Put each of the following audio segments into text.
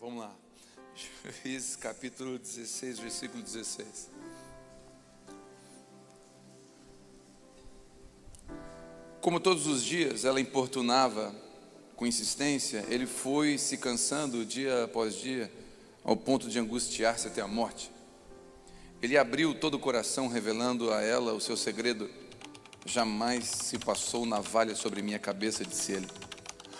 Vamos lá. Juízes capítulo 16, versículo 16. Como todos os dias ela importunava com insistência, ele foi se cansando dia após dia, ao ponto de angustiar-se até a morte. Ele abriu todo o coração, revelando a ela o seu segredo. Jamais se passou navalha sobre minha cabeça, disse ele.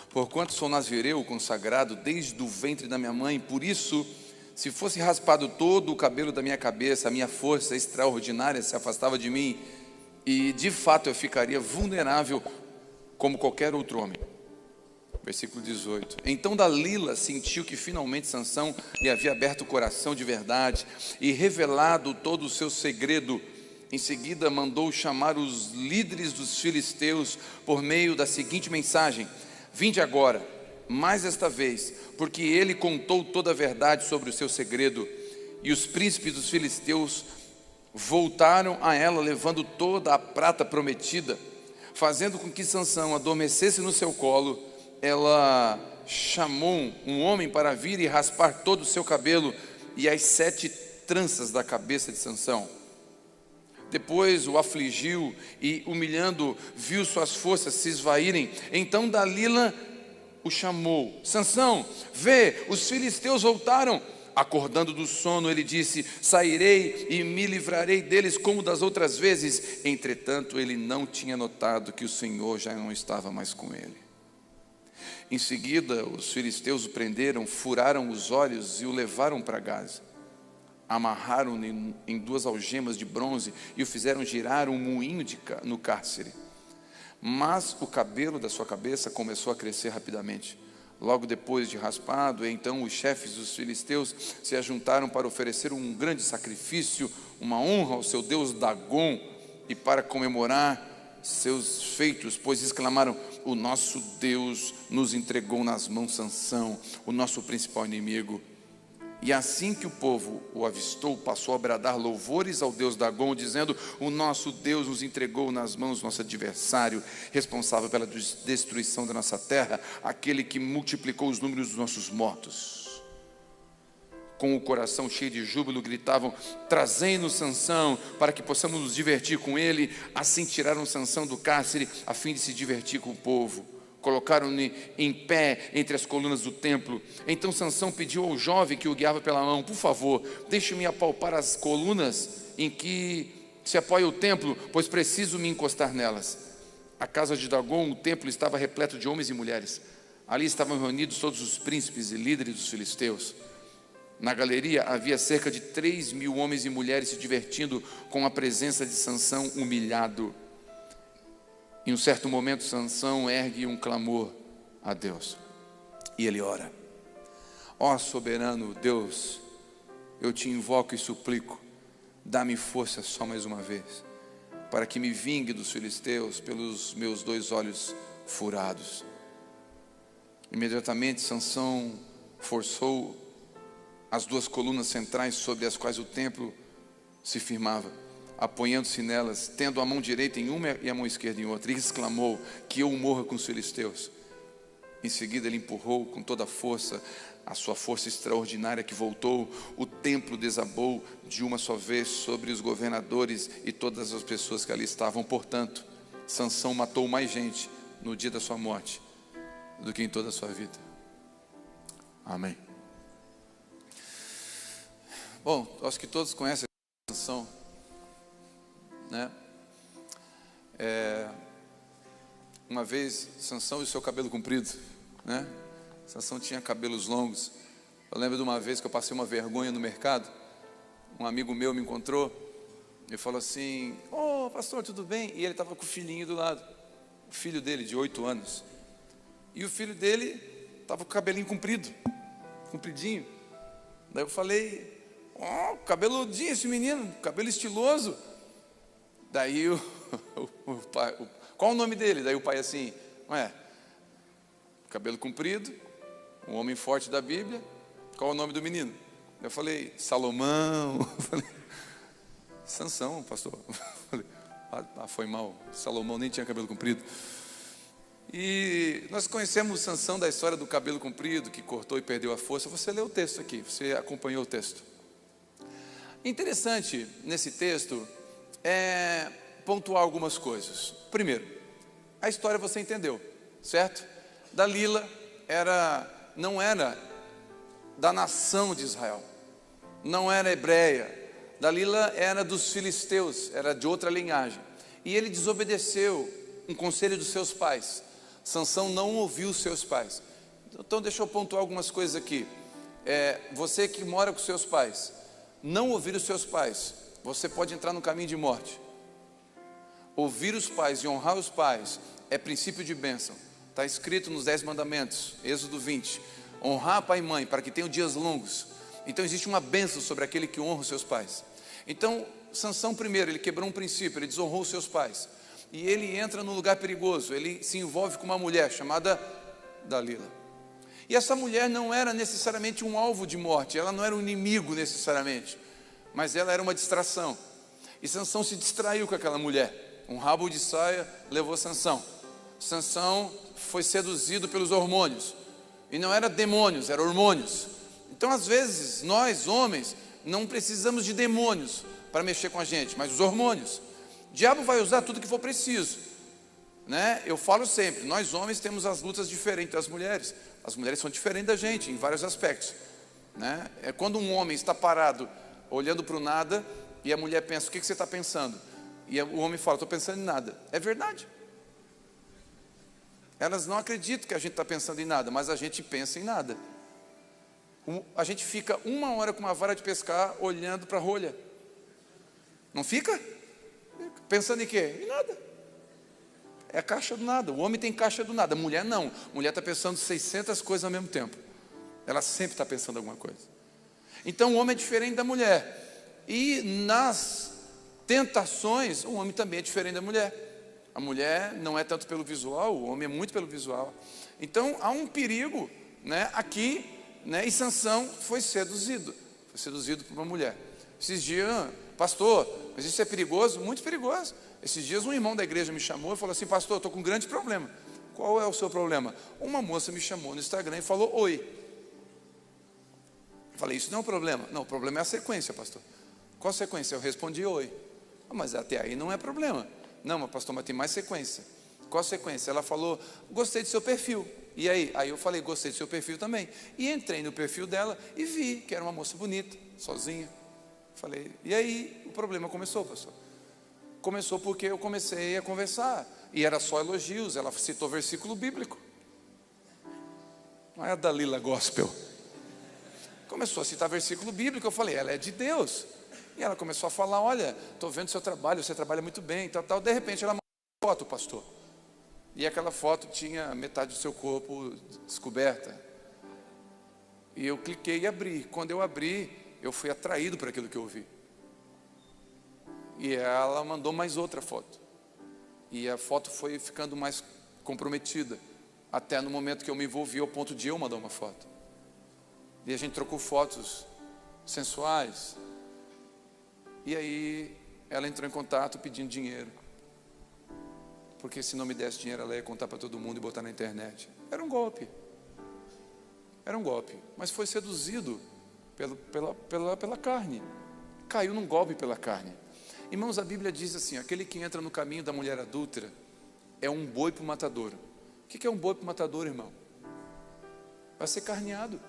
Porquanto sou nazireu consagrado desde o ventre da minha mãe, por isso, se fosse raspado todo o cabelo da minha cabeça, a minha força extraordinária se afastava de mim, e de fato eu ficaria vulnerável como qualquer outro homem. Versículo 18. Então Dalila sentiu que finalmente Sansão lhe havia aberto o coração de verdade e revelado todo o seu segredo. Em seguida mandou chamar os líderes dos filisteus por meio da seguinte mensagem: vinde agora, mais esta vez, porque ele contou toda a verdade sobre o seu segredo. E os príncipes dos filisteus voltaram a ela, levando toda a prata prometida. Fazendo com que Sansão adormecesse no seu colo, ela chamou um homem para vir e raspar todo o seu cabelo e as 7 tranças da cabeça de Sansão. Depois o afligiu e, humilhando, viu suas forças se esvaírem. Então Dalila o chamou: Sansão, vê, os filisteus voltaram. Acordando do sono, ele disse: sairei e me livrarei deles como das outras vezes. Entretanto, ele não tinha notado que o Senhor já não estava mais com ele. Em seguida, os filisteus o prenderam, furaram os olhos e o levaram para Gaza. Amarraram-no em 2 algemas de bronze e o fizeram girar um moinho no cárcere. Mas o cabelo da sua cabeça começou a crescer rapidamente. Logo depois de raspado, então os chefes dos filisteus se ajuntaram para oferecer um grande sacrifício, uma honra ao seu deus Dagom, e para comemorar seus feitos, pois exclamaram: o nosso Deus nos entregou nas mãos de Sansão, o nosso principal inimigo. E assim que o povo o avistou, passou a bradar louvores ao Deus Dagom, dizendo: o nosso Deus nos entregou nas mãos do nosso adversário, responsável pela destruição da nossa terra, aquele que multiplicou os números dos nossos mortos. Com o coração cheio de júbilo, gritavam: trazei-nos Sansão, para que possamos nos divertir com ele. Assim tiraram Sansão do cárcere, a fim de se divertir com o povo. Colocaram-no em pé entre as colunas do templo. Então Sansão pediu ao jovem que o guiava pela mão: por favor, deixe-me apalpar as colunas em que se apoia o templo, pois preciso me encostar nelas. A casa de Dagom, o templo, estava repleto de homens e mulheres. Ali estavam reunidos todos os príncipes e líderes dos filisteus. Na galeria havia cerca de 3.000 homens e mulheres se divertindo com a presença de Sansão humilhado. Em um certo momento, Sansão ergue um clamor a Deus e ele ora: ó soberano Deus, eu te invoco e suplico, dá-me força só mais uma vez, para que me vingue dos filisteus pelos meus 2 olhos furados. Imediatamente Sansão forçou as 2 colunas centrais sobre as quais o templo se firmava, apoiando-se nelas, tendo a mão direita em uma e a mão esquerda em outra, e exclamou: que eu morra com os filisteus. Em seguida ele empurrou com toda a força, a sua força extraordinária que voltou. O templo desabou de uma só vez sobre os governadores e todas as pessoas que ali estavam. Portanto, Sansão matou mais gente no dia da sua morte do que em toda a sua vida. Amém. Bom, acho que todos conhecem Sansão, né? Uma vez Sansão e o seu cabelo comprido, né? Sansão tinha cabelos longos. Eu lembro de uma vez que eu passei uma vergonha no mercado. Um amigo meu me encontrou e falou assim: ô pastor, tudo bem? E ele estava com o filhinho do lado, o filho dele de 8 anos. E o filho dele estava com o cabelinho comprido, compridinho. Daí eu falei: ó, cabeludinho esse menino, cabelo estiloso. Daí o pai, qual o nome dele? Daí o pai assim: cabelo comprido, um homem forte da Bíblia, qual o nome do menino? Eu falei: Salomão. Eu falei: Sansão, pastor. Eu falei: foi mal, Salomão nem tinha cabelo comprido. E nós conhecemos Sansão da história do cabelo comprido, que cortou e perdeu a força. Você leu o texto aqui, você acompanhou o texto. Interessante nesse texto é pontuar algumas coisas. Primeiro, a história você entendeu, certo? Dalila não era da nação de Israel, não era hebreia. Dalila era dos filisteus, era de outra linhagem. E ele desobedeceu um conselho dos seus pais. Sansão não ouviu os seus pais. Então deixa eu pontuar algumas coisas aqui. Você que mora com seus pais, não ouvir os seus pais, você pode entrar no caminho de morte. Ouvir os pais e honrar os pais é princípio de bênção. Está escrito nos 10 mandamentos, Êxodo 20. Honrar pai e mãe para que tenham dias longos. Então existe uma bênção sobre aquele que honra os seus pais. Então Sansão primeiro, ele quebrou um princípio, ele desonrou os seus pais. E ele entra num lugar perigoso, ele se envolve com uma mulher chamada Dalila. E essa mulher não era necessariamente um alvo de morte, ela não era um inimigo necessariamente, mas ela era uma distração. E Sansão se distraiu com aquela mulher. Um rabo de saia levou Sansão. Sansão foi seduzido pelos hormônios. E não era demônios, eram hormônios. Então às vezes nós homens não precisamos de demônios para mexer com a gente, mas os hormônios. O diabo vai usar tudo que for preciso, né? Eu falo sempre, nós homens temos as lutas diferentes das mulheres. As mulheres são diferentes da gente em vários aspectos, né? É quando um homem está parado olhando para o nada e a mulher pensa, o que você está pensando? E o homem fala, estou pensando em nada. É verdade. Elas não acreditam que a gente está pensando em nada, mas a gente pensa em nada. A gente fica 1 hora com uma vara de pescar olhando para a rolha. Não fica? Pensando em quê? Em nada. É a caixa do nada. O homem tem caixa do nada. A mulher não. A mulher está pensando 600 coisas ao mesmo tempo. Ela sempre está pensando alguma coisa. Então o homem é diferente da mulher. E nas tentações, o homem também é diferente da mulher. A mulher não é tanto pelo visual, o homem é muito pelo visual. Então há um perigo, né, aqui, né, e Sansão foi seduzido por uma mulher. Esses dias, pastor, mas isso é perigoso? Muito perigoso. Esses dias um irmão da igreja me chamou e falou assim, pastor, eu estou com um grande problema. Qual é o seu problema? Uma moça me chamou no Instagram e falou, oi. Eu falei, isso não é um problema. Não, o problema é a sequência, pastor. Qual sequência? Eu respondi, oi. Mas até aí não é problema. Não, mas pastor, mas tem mais sequência. Qual sequência? Ela falou, gostei do seu perfil. E aí? Aí eu falei, gostei do seu perfil também. E entrei no perfil dela e vi que era uma moça bonita, sozinha. Falei, e aí o problema começou, pastor? Começou porque eu comecei a conversar. E era só elogios, ela citou versículo bíblico. Não é a Dalila Gospel. Começou a citar versículo bíblico, eu falei, ela é de Deus. E ela começou a falar, olha, estou vendo seu trabalho, você trabalha muito bem, tal. De repente ela mandou uma foto, pastor. E aquela foto tinha metade do seu corpo descoberta. E eu cliquei e abri. Quando eu abri, eu fui atraído por aquilo que eu vi. E ela mandou mais outra foto. E a foto foi ficando mais comprometida. Até no momento que eu me envolvi, ao ponto de eu mandar uma foto. E a gente trocou fotos sensuais. E aí ela entrou em contato pedindo dinheiro. Porque se não me desse dinheiro, ela ia contar para todo mundo e botar na internet. Era um golpe. Era um golpe. Mas foi seduzido pela carne. Caiu num golpe pela carne. Irmãos, a Bíblia diz assim, aquele que entra no caminho da mulher adúltera é um boi para o matador. O que é um boi para o matador, irmão? Vai ser carneado.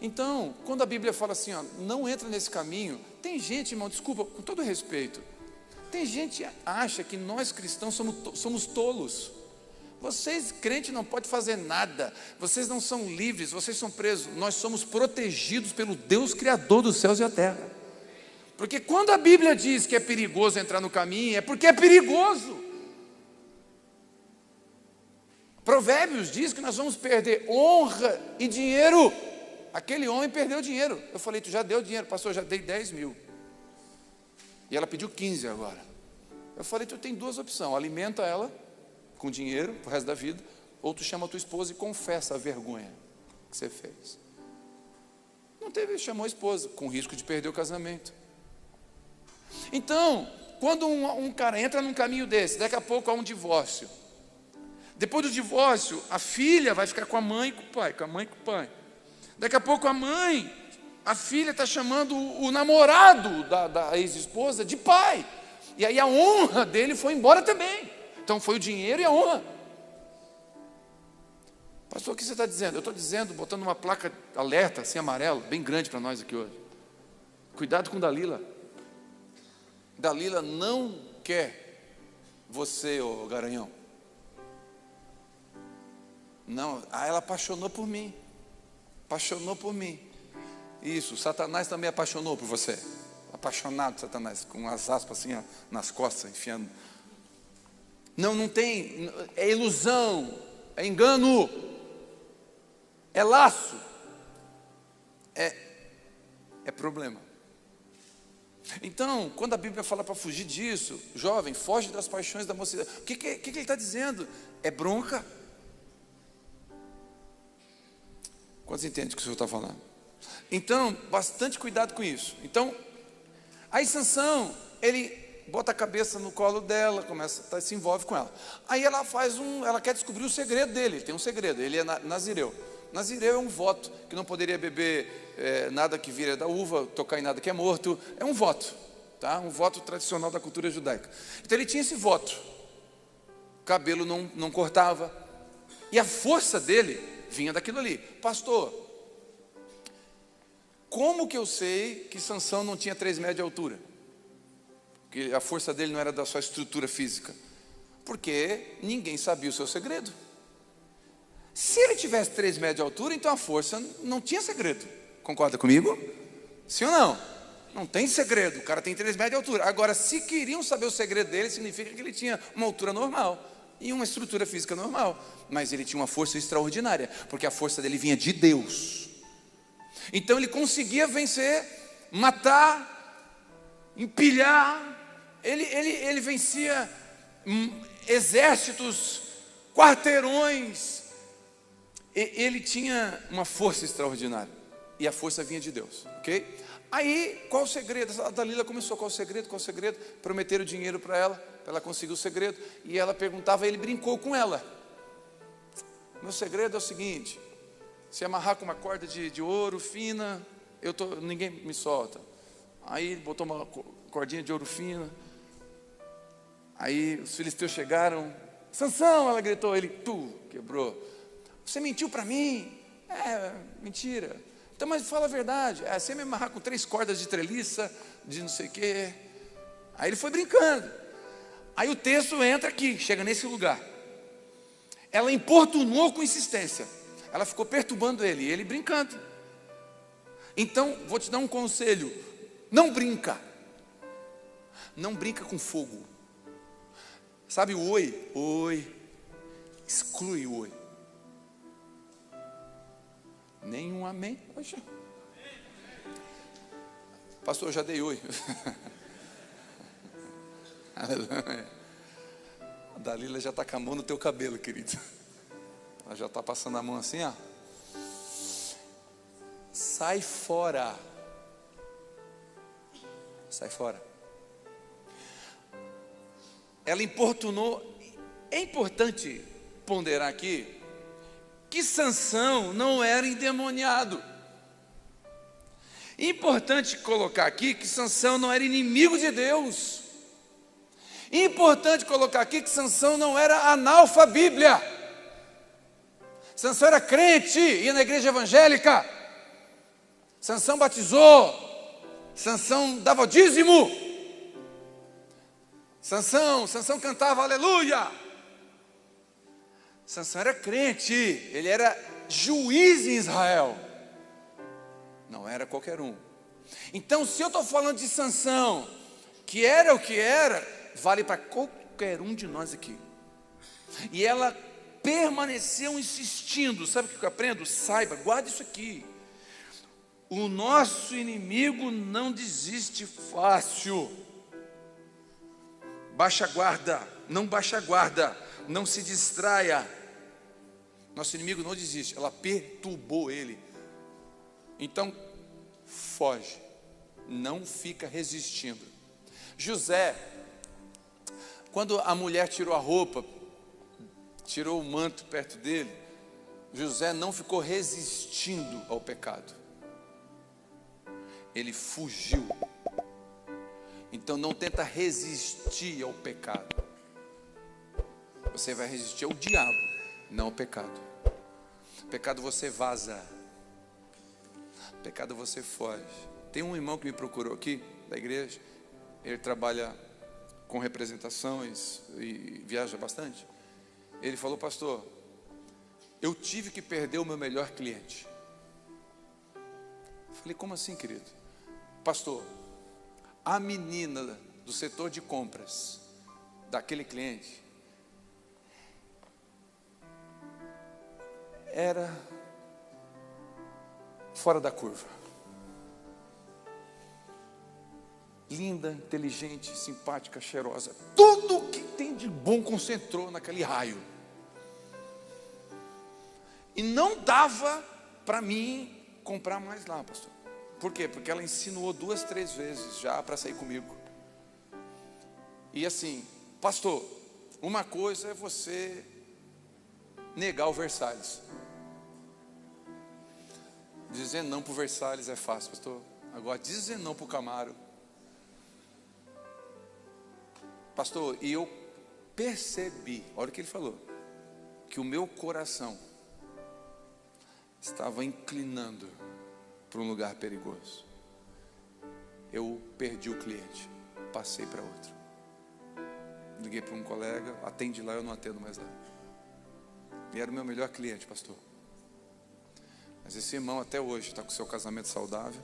Então, quando a Bíblia fala assim, ó, não entra nesse caminho, tem gente, irmão, desculpa, com todo respeito, tem gente que acha que nós cristãos somos tolos. Vocês, crente, não pode fazer nada, vocês não são livres, vocês são presos. Nós somos protegidos pelo Deus Criador dos céus e a terra. Porque quando a Bíblia diz que é perigoso entrar no caminho, é porque é perigoso. Provérbios diz que nós vamos perder honra e dinheiro. Aquele homem perdeu dinheiro. Eu falei, tu já deu dinheiro? Pastor, eu já dei 10 mil. E ela pediu 15 agora. Eu falei, tu tem duas opções. Alimenta ela com dinheiro pro resto da vida, ou tu chama a tua esposa e confessa a vergonha que você fez. Não teve, chamou a esposa, com risco de perder o casamento. Então, quando um cara entra num caminho desse, daqui a pouco há um divórcio. Depois do divórcio, a filha vai ficar com a mãe e com o pai, com a mãe e com o pai. Daqui a pouco a filha está chamando o namorado da ex-esposa de pai. E aí a honra dele foi embora também. Então foi o dinheiro e a honra. Pastor, o que você está dizendo? Eu estou dizendo, botando uma placa alerta, assim, amarelo, bem grande para nós aqui hoje. Cuidado com Dalila. Dalila não quer você, ô garanhão. Não, ela apaixonou por mim. Apaixonou por mim. Isso, Satanás também apaixonou por você. Apaixonado, Satanás, com as aspas assim, ó, nas costas, enfiando. Não tem, é ilusão, é engano, é laço, é problema. Então, quando a Bíblia fala para fugir disso, jovem, foge das paixões da mocidade. O que ele está dizendo? É bronca. Quantos entendem o que o Senhor está falando? Então, bastante cuidado com isso. Então, aí Sansão, ele bota a cabeça no colo dela, se envolve com ela. Aí ela ela quer descobrir o segredo dele. Ele tem um segredo, ele é nazireu. Nazireu é um voto, que não poderia beber nada que vira da uva, tocar em nada que é morto. É um voto, tá? Um voto tradicional da cultura judaica. Então ele tinha esse voto. O cabelo não cortava. E a força dele vinha daquilo ali. Pastor, como que eu sei que Sansão não tinha 3 metros de altura? Porque a força dele não era da sua estrutura física. Porque ninguém sabia o seu segredo. Se ele tivesse 3 metros de altura, então a força não tinha segredo. Concorda comigo? Sim ou não? Não tem segredo, o cara tem 3 metros de altura. Agora, se queriam saber o segredo dele, significa que ele tinha uma altura normal e uma estrutura física normal. Mas ele tinha uma força extraordinária, porque a força dele vinha de Deus. Então ele conseguia vencer, matar, empilhar. Ele vencia exércitos, quarteirões. Ele tinha uma força extraordinária. E a força vinha de Deus, ok? Aí, qual o segredo? A Dalila começou, qual o segredo? Qual o segredo? Prometeram dinheiro para ela conseguir o segredo. E ela perguntava, ele brincou com ela. Meu segredo é o seguinte: se amarrar com uma corda de ouro fina, ninguém me solta. Aí botou uma cordinha de ouro fina. Aí os filisteus chegaram. Sansão, ela gritou, ele quebrou. Você mentiu para mim? Mentira. Então, mas fala a verdade. Você me amarrar com 3 cordas de treliça, de não sei o quê. Aí ele foi brincando. Aí o texto entra aqui, chega nesse lugar. Ela importunou com insistência. Ela ficou perturbando ele brincando. Então, vou te dar um conselho. Não brinca. Não brinca com fogo. Sabe o oi? Oi. Exclui o oi. Nenhum amém. Poxa. Pastor, eu já dei oi. Aleluia. A Dalila já está com a mão no teu cabelo, querido. Ela já está passando a mão assim, ó. Sai fora. Sai fora. Ela importunou. É importante ponderar aqui que Sansão não era endemoniado. Importante colocar aqui que Sansão não era inimigo de Deus. Importante colocar aqui que Sansão não era analfabíblia. Sansão era crente, ia na igreja evangélica. Sansão batizou. Sansão dava dízimo. Sansão cantava aleluia. Sansão era crente, ele era juiz em Israel. Não era qualquer um. Então, se eu estou falando de Sansão, que era o que era, vale para qualquer um de nós aqui. E ela permaneceu insistindo. Sabe o que eu aprendo? Saiba, guarda isso aqui. O nosso inimigo não desiste fácil. Baixa a guarda, não baixa a guarda, não se distraia. Nosso inimigo não desiste, ela perturbou ele. Então, foge, não fica resistindo. José, quando a mulher tirou a roupa tirou o manto perto dele, José não ficou resistindo ao pecado. Ele fugiu. Então não tenta resistir ao pecado. Você vai resistir ao diabo, não ao pecado. Pecado você vaza. Pecado você foge. Tem um irmão que me procurou aqui da igreja. Ele trabalha com representações e viaja bastante. Ele falou: pastor, eu tive que perder o meu melhor cliente. Falei: como assim, querido? Pastor, a menina do setor de compras daquele cliente era fora da curva. Linda, inteligente, simpática, cheirosa. Tudo que tem de bom concentrou naquele raio. E não dava para mim comprar mais lá, pastor. Por quê? Porque ela insinuou 2, 3 vezes já para sair comigo. E assim, pastor, uma coisa é você negar o Versalhes. Dizer não para o Versalhes é fácil, pastor. Agora, dizer não para o Camaro. Pastor, e eu percebi, olha o que ele falou, que o meu coração estava inclinando para um lugar perigoso. Eu perdi o cliente, passei para outro. Liguei para um colega, atende lá, eu não atendo mais lá. E era o meu melhor cliente, pastor. Mas esse irmão até hoje está com o seu casamento saudável,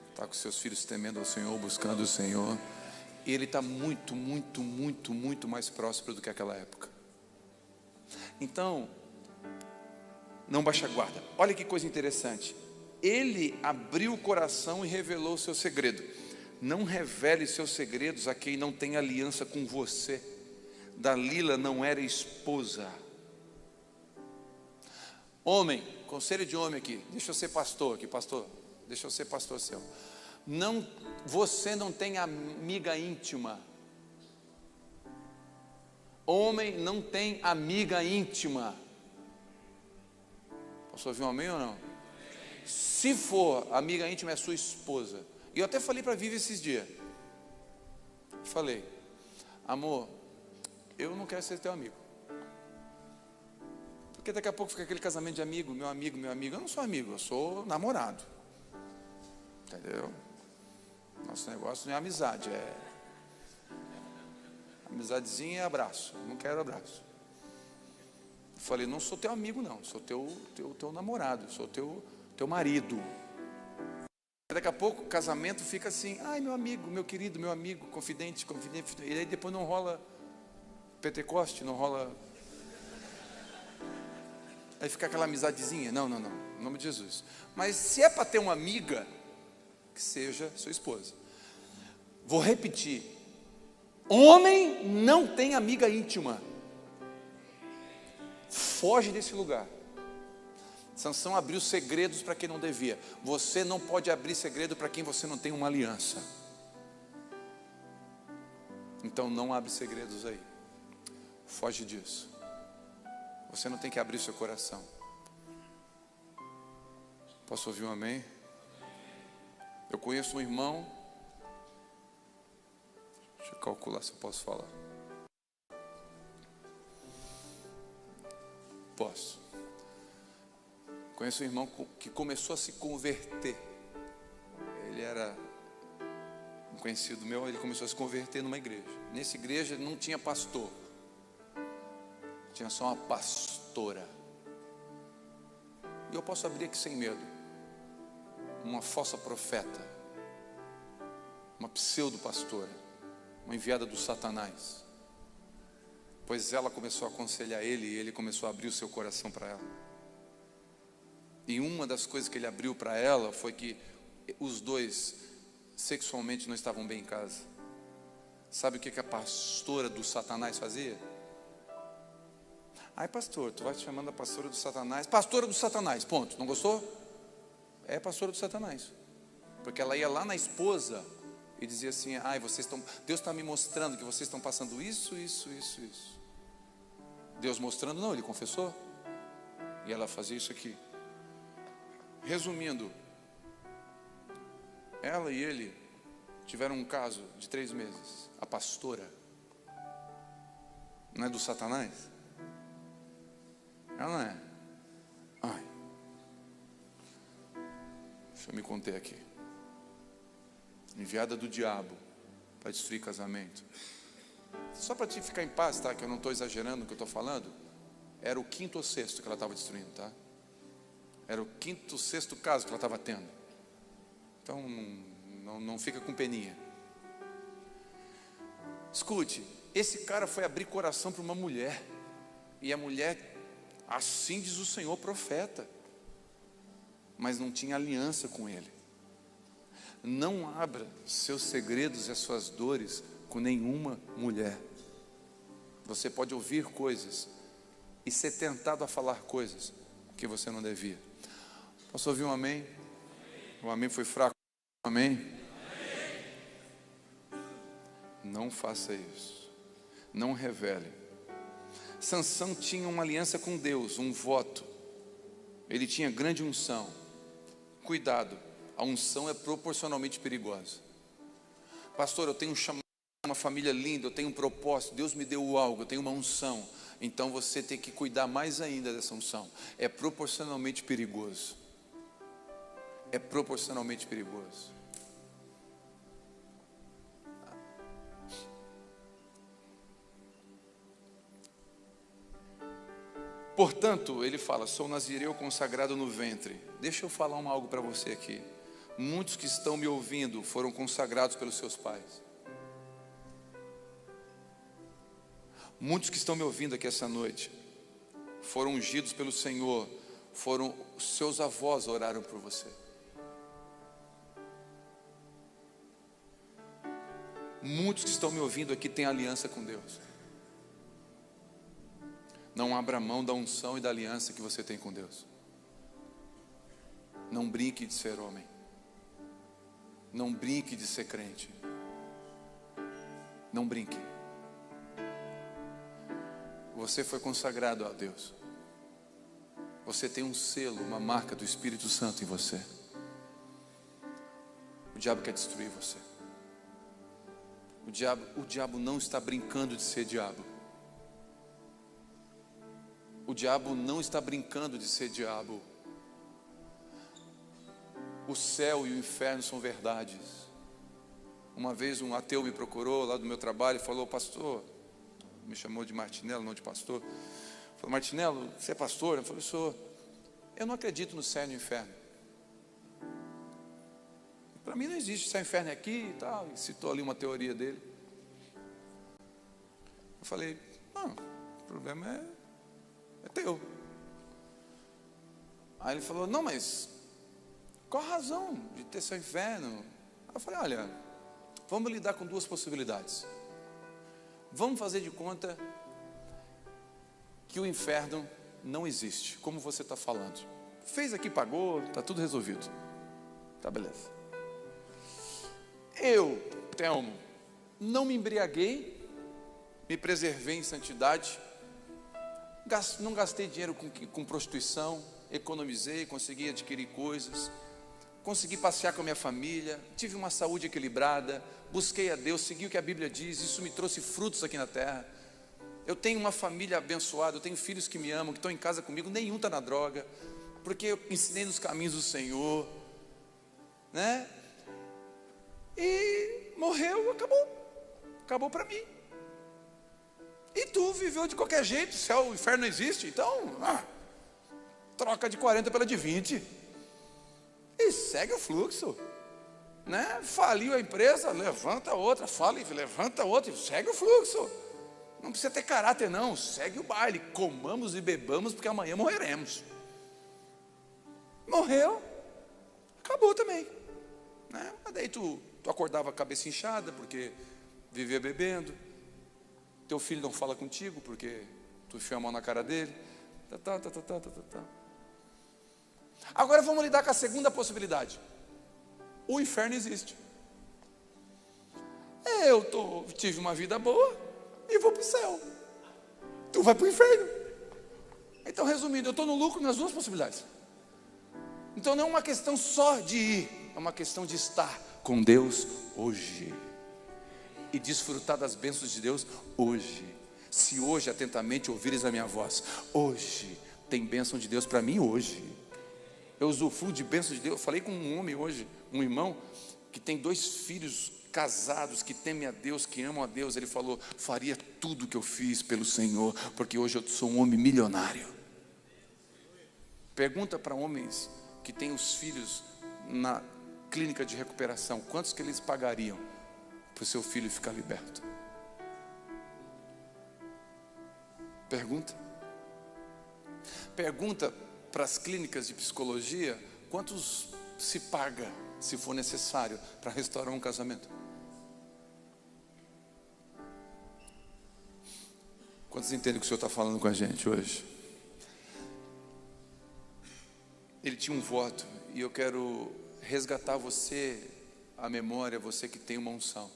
está com seus filhos temendo ao Senhor, buscando o Senhor. E ele está muito, muito, muito, muito mais próspero do que aquela época. Então, não baixa a guarda. Olha que coisa interessante. Ele abriu o coração e revelou o seu segredo. Não revele seus segredos a quem não tem aliança com você. Dalila não era esposa. Homem, conselho de homem aqui. Deixa eu ser pastor aqui, pastor. Deixa eu ser pastor seu. Não, você não tem amiga íntima. Homem não tem amiga íntima. Posso ouvir um amém ou não? Se for, amiga íntima é sua esposa. E eu até falei para a Vivi esses dias. Falei: amor, eu não quero ser teu amigo. Porque daqui a pouco fica aquele casamento de amigo, meu amigo, meu amigo. Eu não sou amigo, eu sou namorado. Entendeu? Nosso negócio não é amizade, é amizadezinha e abraço. Não quero abraço. Falei: não sou teu amigo não, sou teu namorado, sou teu marido. Daqui a pouco o casamento fica assim: ai, meu amigo, meu querido, meu amigo, confidente. E aí depois não rola Pentecoste, não rola. Aí fica aquela amizadezinha. Não, em nome de Jesus. Mas se é para ter uma amiga, que seja sua esposa. Vou repetir: homem não tem amiga íntima. Foge desse lugar. Sansão abriu segredos para quem não devia. Você não pode abrir segredo para quem você não tem uma aliança. Então não abre segredos aí. Foge disso. Você não tem que abrir seu coração. Posso ouvir um amém? Eu conheço um irmão. Deixa eu calcular se eu posso falar. Posso. Conheço um irmão que começou a se converter. Ele era um conhecido meu, ele começou a se converter numa igreja. Nessa igreja não tinha pastor. Tinha só uma pastora. E eu posso abrir aqui sem medo. Uma falsa profeta, uma pseudo-pastora, uma enviada do Satanás. Pois ela começou a aconselhar ele e ele começou a abrir o seu coração para ela. E uma das coisas que ele abriu para ela foi que os dois sexualmente não estavam bem em casa. Sabe o que a pastora do Satanás fazia? Ai, pastor, tu vai te chamando a pastora do Satanás. Pastora do Satanás, ponto. Não gostou? É pastora do Satanás. Porque ela ia lá na esposa e dizia assim: ai, vocês estão, Deus está me mostrando que vocês estão passando isso. Deus mostrando, não, ele confessou. E ela fazia isso aqui. Resumindo, ela e ele tiveram um caso de 3 meses. A pastora, não é do Satanás? Ela não é. Ai, deixa eu me conter aqui. Enviada do diabo para destruir casamento. Só para te ficar em paz, tá? Que eu não estou exagerando no que eu estou falando. Era o 5º ou 6º que ela estava destruindo, tá? Era o 5º, 6º caso que ela estava tendo. Então não fica com peninha. Escute, esse cara foi abrir coração para uma mulher. E a mulher, assim diz o Senhor profeta, mas não tinha aliança com ele. Não abra seus segredos e as suas dores com nenhuma mulher. Você pode ouvir coisas e ser tentado a falar coisas que você não devia. Posso ouvir um amém? O amém foi fraco. Amém? Não faça isso. Não revele. Sansão tinha uma aliança com Deus, um voto. Ele tinha grande unção. Cuidado, a unção é proporcionalmente perigosa. Pastor, eu tenho um chamado, uma família linda, eu tenho um propósito, Deus me deu algo, eu tenho uma unção. Então você tem que cuidar mais ainda dessa unção. É proporcionalmente perigoso. É proporcionalmente perigoso. Portanto, ele fala, sou nazireu consagrado no ventre. Deixa eu falar algo para você aqui. Muitos que estão me ouvindo foram consagrados pelos seus pais. Muitos que estão me ouvindo aqui essa noite foram ungidos pelo Senhor. Foram seus avós oraram por você. Muitos que estão me ouvindo aqui têm aliança com Deus. Não abra mão da unção e da aliança que você tem com Deus. Não brinque de ser homem. Não brinque de ser crente. Não brinque. Você foi consagrado a Deus. Você tem um selo, uma marca do Espírito Santo em você. O diabo quer destruir você. O diabo não está brincando de ser diabo. O diabo não está brincando de ser diabo. O céu e o inferno são verdades. Uma vez um ateu me procurou lá do meu trabalho e falou, pastor, me chamou de Martinello, não de pastor. Falou, Martinello, você é pastor? Eu falei, sou. Eu não acredito no céu e no inferno. Para mim não existe céu e inferno aqui e tal. E citou ali uma teoria dele. Eu falei, não, o problema é teu. Aí ele falou, não, mas qual a razão de ter céu e inferno? Aí eu falei, olha, vamos lidar com 2 possibilidades. Vamos fazer de conta que o inferno não existe, como você está falando. Fez aqui, pagou, está tudo resolvido. Tá, beleza. Eu, Telmo, não me embriaguei, me preservei em santidade, não gastei dinheiro com prostituição, economizei, consegui adquirir coisas, consegui passear com a minha família, tive uma saúde equilibrada, busquei a Deus, segui o que a Bíblia diz, isso me trouxe frutos aqui na terra. Eu tenho uma família abençoada, eu tenho filhos que me amam, que estão em casa comigo, nenhum está na droga, porque eu ensinei nos caminhos do Senhor, né? E morreu, acabou para mim. E tu viveu de qualquer jeito, céu, o inferno não existe, então troca de 40 pela de 20 e segue o fluxo, né? Faliu a empresa, levanta outra, levanta outra e segue o fluxo. Não precisa ter caráter não, segue o baile, comamos e bebamos porque amanhã morreremos. Morreu, acabou também, né? Mas daí tu acordava a cabeça inchada porque vivia bebendo. Teu filho não fala contigo porque tu enfiou a mão na cara dele. Agora vamos lidar com a segunda possibilidade. O inferno existe. Eu tive uma vida boa e vou para o céu. tu vai para o inferno. Então, resumindo, eu estou no lucro nas duas possibilidades. Então não é uma questão só de ir, é uma questão de estar com Deus hoje e desfrutar das bênçãos de Deus hoje. Se hoje atentamente ouvires a minha voz, hoje tem bênção de Deus para mim hoje. Eu usufruo de bênção de Deus. Eu falei com um homem hoje, um irmão que tem 2 filhos casados, que temem a Deus, que amam a Deus. Ele falou: faria tudo que eu fiz pelo Senhor, porque hoje eu sou um homem milionário. Pergunta para homens que têm os filhos na clínica de recuperação, quantos que eles pagariam para o seu filho ficar liberto? Pergunta para as clínicas de psicologia, quantos se paga, se for necessário, para restaurar um casamento? Quantos entendem o que o Senhor está falando com a gente hoje? Ele tinha um voto, e eu quero resgatar você, a memória, você que tem uma unção.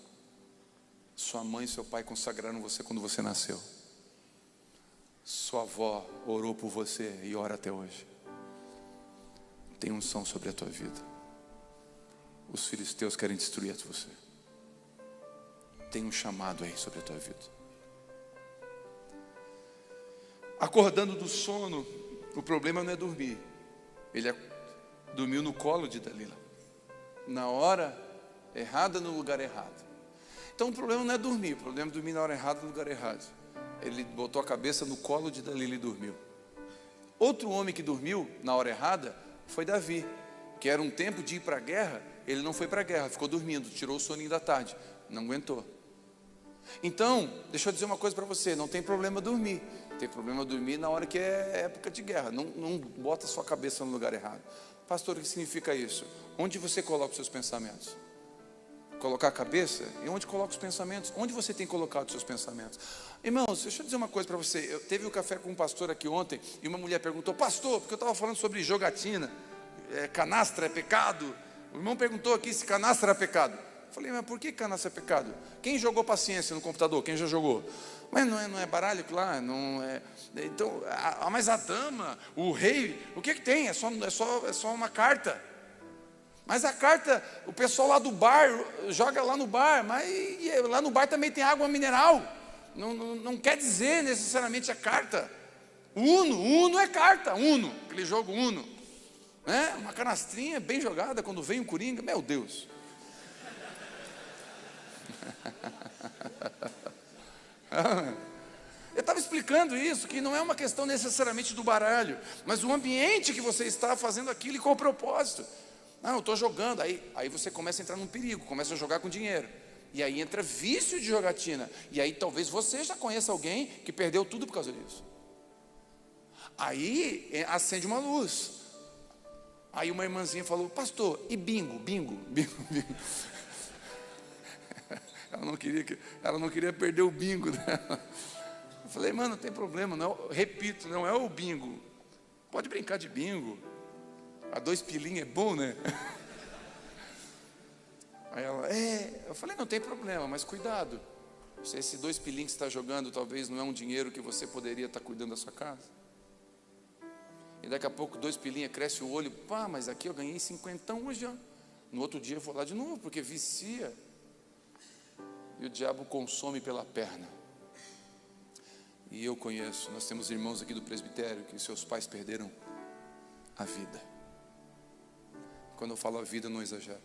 Sua mãe e seu pai consagraram você quando você nasceu. Sua avó orou por você e ora até hoje. Tem unção sobre a tua vida. Os filisteus querem destruir você. Tem um chamado aí sobre a tua vida. Acordando do sono, o problema não é dormir. Ele dormiu no colo de Dalila, na hora errada, no lugar errado. Então o problema não é dormir, o problema é dormir na hora errada, no lugar errado. Ele botou a cabeça no colo de Dalila e dormiu. Outro homem que dormiu na hora errada foi Davi, que era um tempo de ir para a guerra. Ele não foi para a guerra, ficou dormindo, tirou o soninho da tarde, não aguentou. Então, deixa eu dizer uma coisa para você: não tem problema dormir. Tem problema dormir na hora que é época de guerra. Não bota a sua cabeça no lugar errado. Pastor, o que significa isso? Onde você coloca os seus pensamentos? Colocar a cabeça? E onde coloca os pensamentos? Onde você tem colocado os seus pensamentos? Irmãos, deixa eu dizer uma coisa para você. Eu teve um café com um pastor aqui ontem, e uma mulher perguntou: pastor, porque eu estava falando sobre jogatina, canastra é pecado. O irmão perguntou aqui se canastra era pecado. Eu falei: mas por que canastra é pecado? Quem jogou paciência no computador? Quem já jogou? Mas não é baralho que lá, não é. Então, mas a dama, o rei, o que tem? É só uma carta. Mas a carta, o pessoal lá do bar joga lá no bar, mas lá no bar também tem água mineral. Não quer dizer necessariamente a carta. Uno é carta, Uno, aquele jogo Uno, né? Uma canastrinha bem jogada quando vem o Coringa, meu Deus. Eu estava explicando isso, que não é uma questão necessariamente do baralho, mas o ambiente que você está fazendo aquilo e qual o propósito. Não, eu estou jogando, aí você começa a entrar num perigo, começa a jogar com dinheiro, e aí entra vício de jogatina, e aí talvez você já conheça alguém que perdeu tudo por causa disso. Aí acende uma luz, aí uma irmãzinha falou: pastor, e bingo? Ela não queria perder o bingo dela. Eu falei: mano, não tem problema, não, repito, não é o bingo, pode brincar de bingo, a 2 pilinhas é bom, né? Aí ela: eu falei: não tem problema, mas cuidado, se esse 2 pilinhos que você está jogando talvez não é um dinheiro que você poderia estar cuidando da sua casa. E daqui a pouco 2 pilinhas cresce o olho: pá, mas aqui eu ganhei 50 hoje, ó. No outro dia eu vou lá de novo, porque vicia. E o diabo consome pela perna. E eu conheço, nós temos irmãos aqui do presbitério que seus pais perderam a vida. Quando eu falo a vida, não exagero.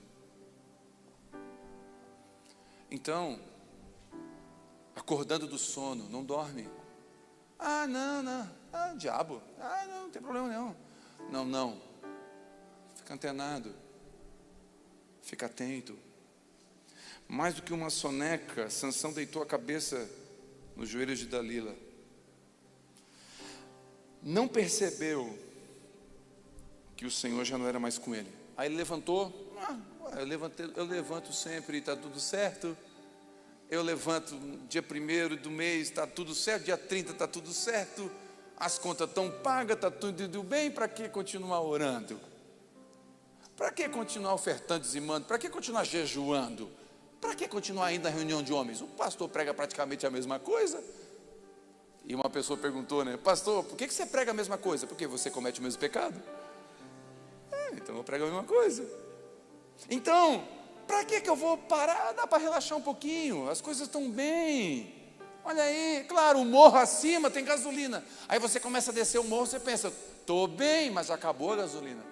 Então, acordando do sono, não dorme. Não, diabo. Não tem problema não. Não. Fica antenado. Fica atento. Mais do que uma soneca, Sansão deitou a cabeça nos joelhos de Dalila. Não percebeu que o Senhor já não era mais com ele. Aí ele levantou: eu levanto sempre e está tudo certo. Eu levanto dia 1º do mês, está tudo certo. Dia 30 está tudo certo. As contas estão pagas, está tudo bem. Para que continuar orando? Para que continuar ofertando, dizimando? Para que continuar jejuando? Para que continuar indo na reunião de homens? O pastor prega praticamente a mesma coisa. E uma pessoa perguntou, né? Pastor, por que você prega a mesma coisa? Porque você comete o mesmo pecado. Então eu prego a mesma coisa. Então, para que eu vou parar? Dá para relaxar um pouquinho, as coisas estão bem. Olha aí, claro, o morro acima tem gasolina. Aí você começa a descer o morro, você pensa, estou bem, mas acabou a gasolina.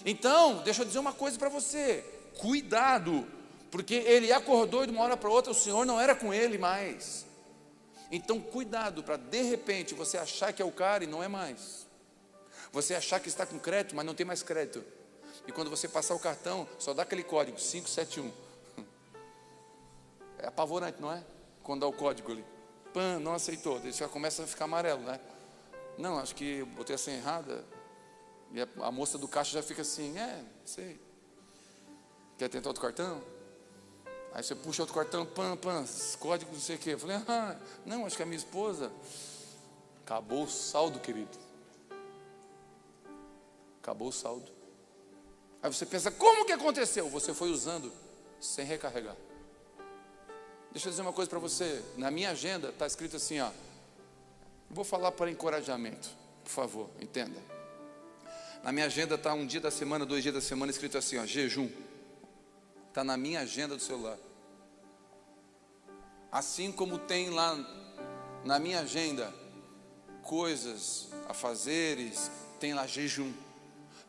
Então, deixa eu dizer uma coisa para você, cuidado, porque ele acordou e de uma hora para outra o Senhor não era com ele mais. Então cuidado para de repente você achar que é o cara e não é mais. Você achar que está com crédito, mas não tem mais crédito. E quando você passar o cartão, só dá aquele código 571. É apavorante, não é? Quando dá o código ali, pã, não aceitou, ele já começa a ficar amarelo, né? Não, acho que eu botei a senha errada. E a moça do caixa já fica assim, sei. Quer tentar outro cartão? Aí você puxa outro cartão, pam, código não sei o quê. Eu falei, não, acho que é a minha esposa. Acabou o saldo, querido. Acabou o saldo. Aí você pensa, como que aconteceu? Você foi usando sem recarregar. Deixa eu dizer uma coisa para você. Na minha agenda está escrito assim, ó. Vou falar para encorajamento, por favor, entenda. Na minha agenda está um dia da semana, 2 dias da semana, escrito assim, ó, jejum. Está na minha agenda do celular. Assim como tem lá na minha agenda coisas a fazeres, tem lá jejum.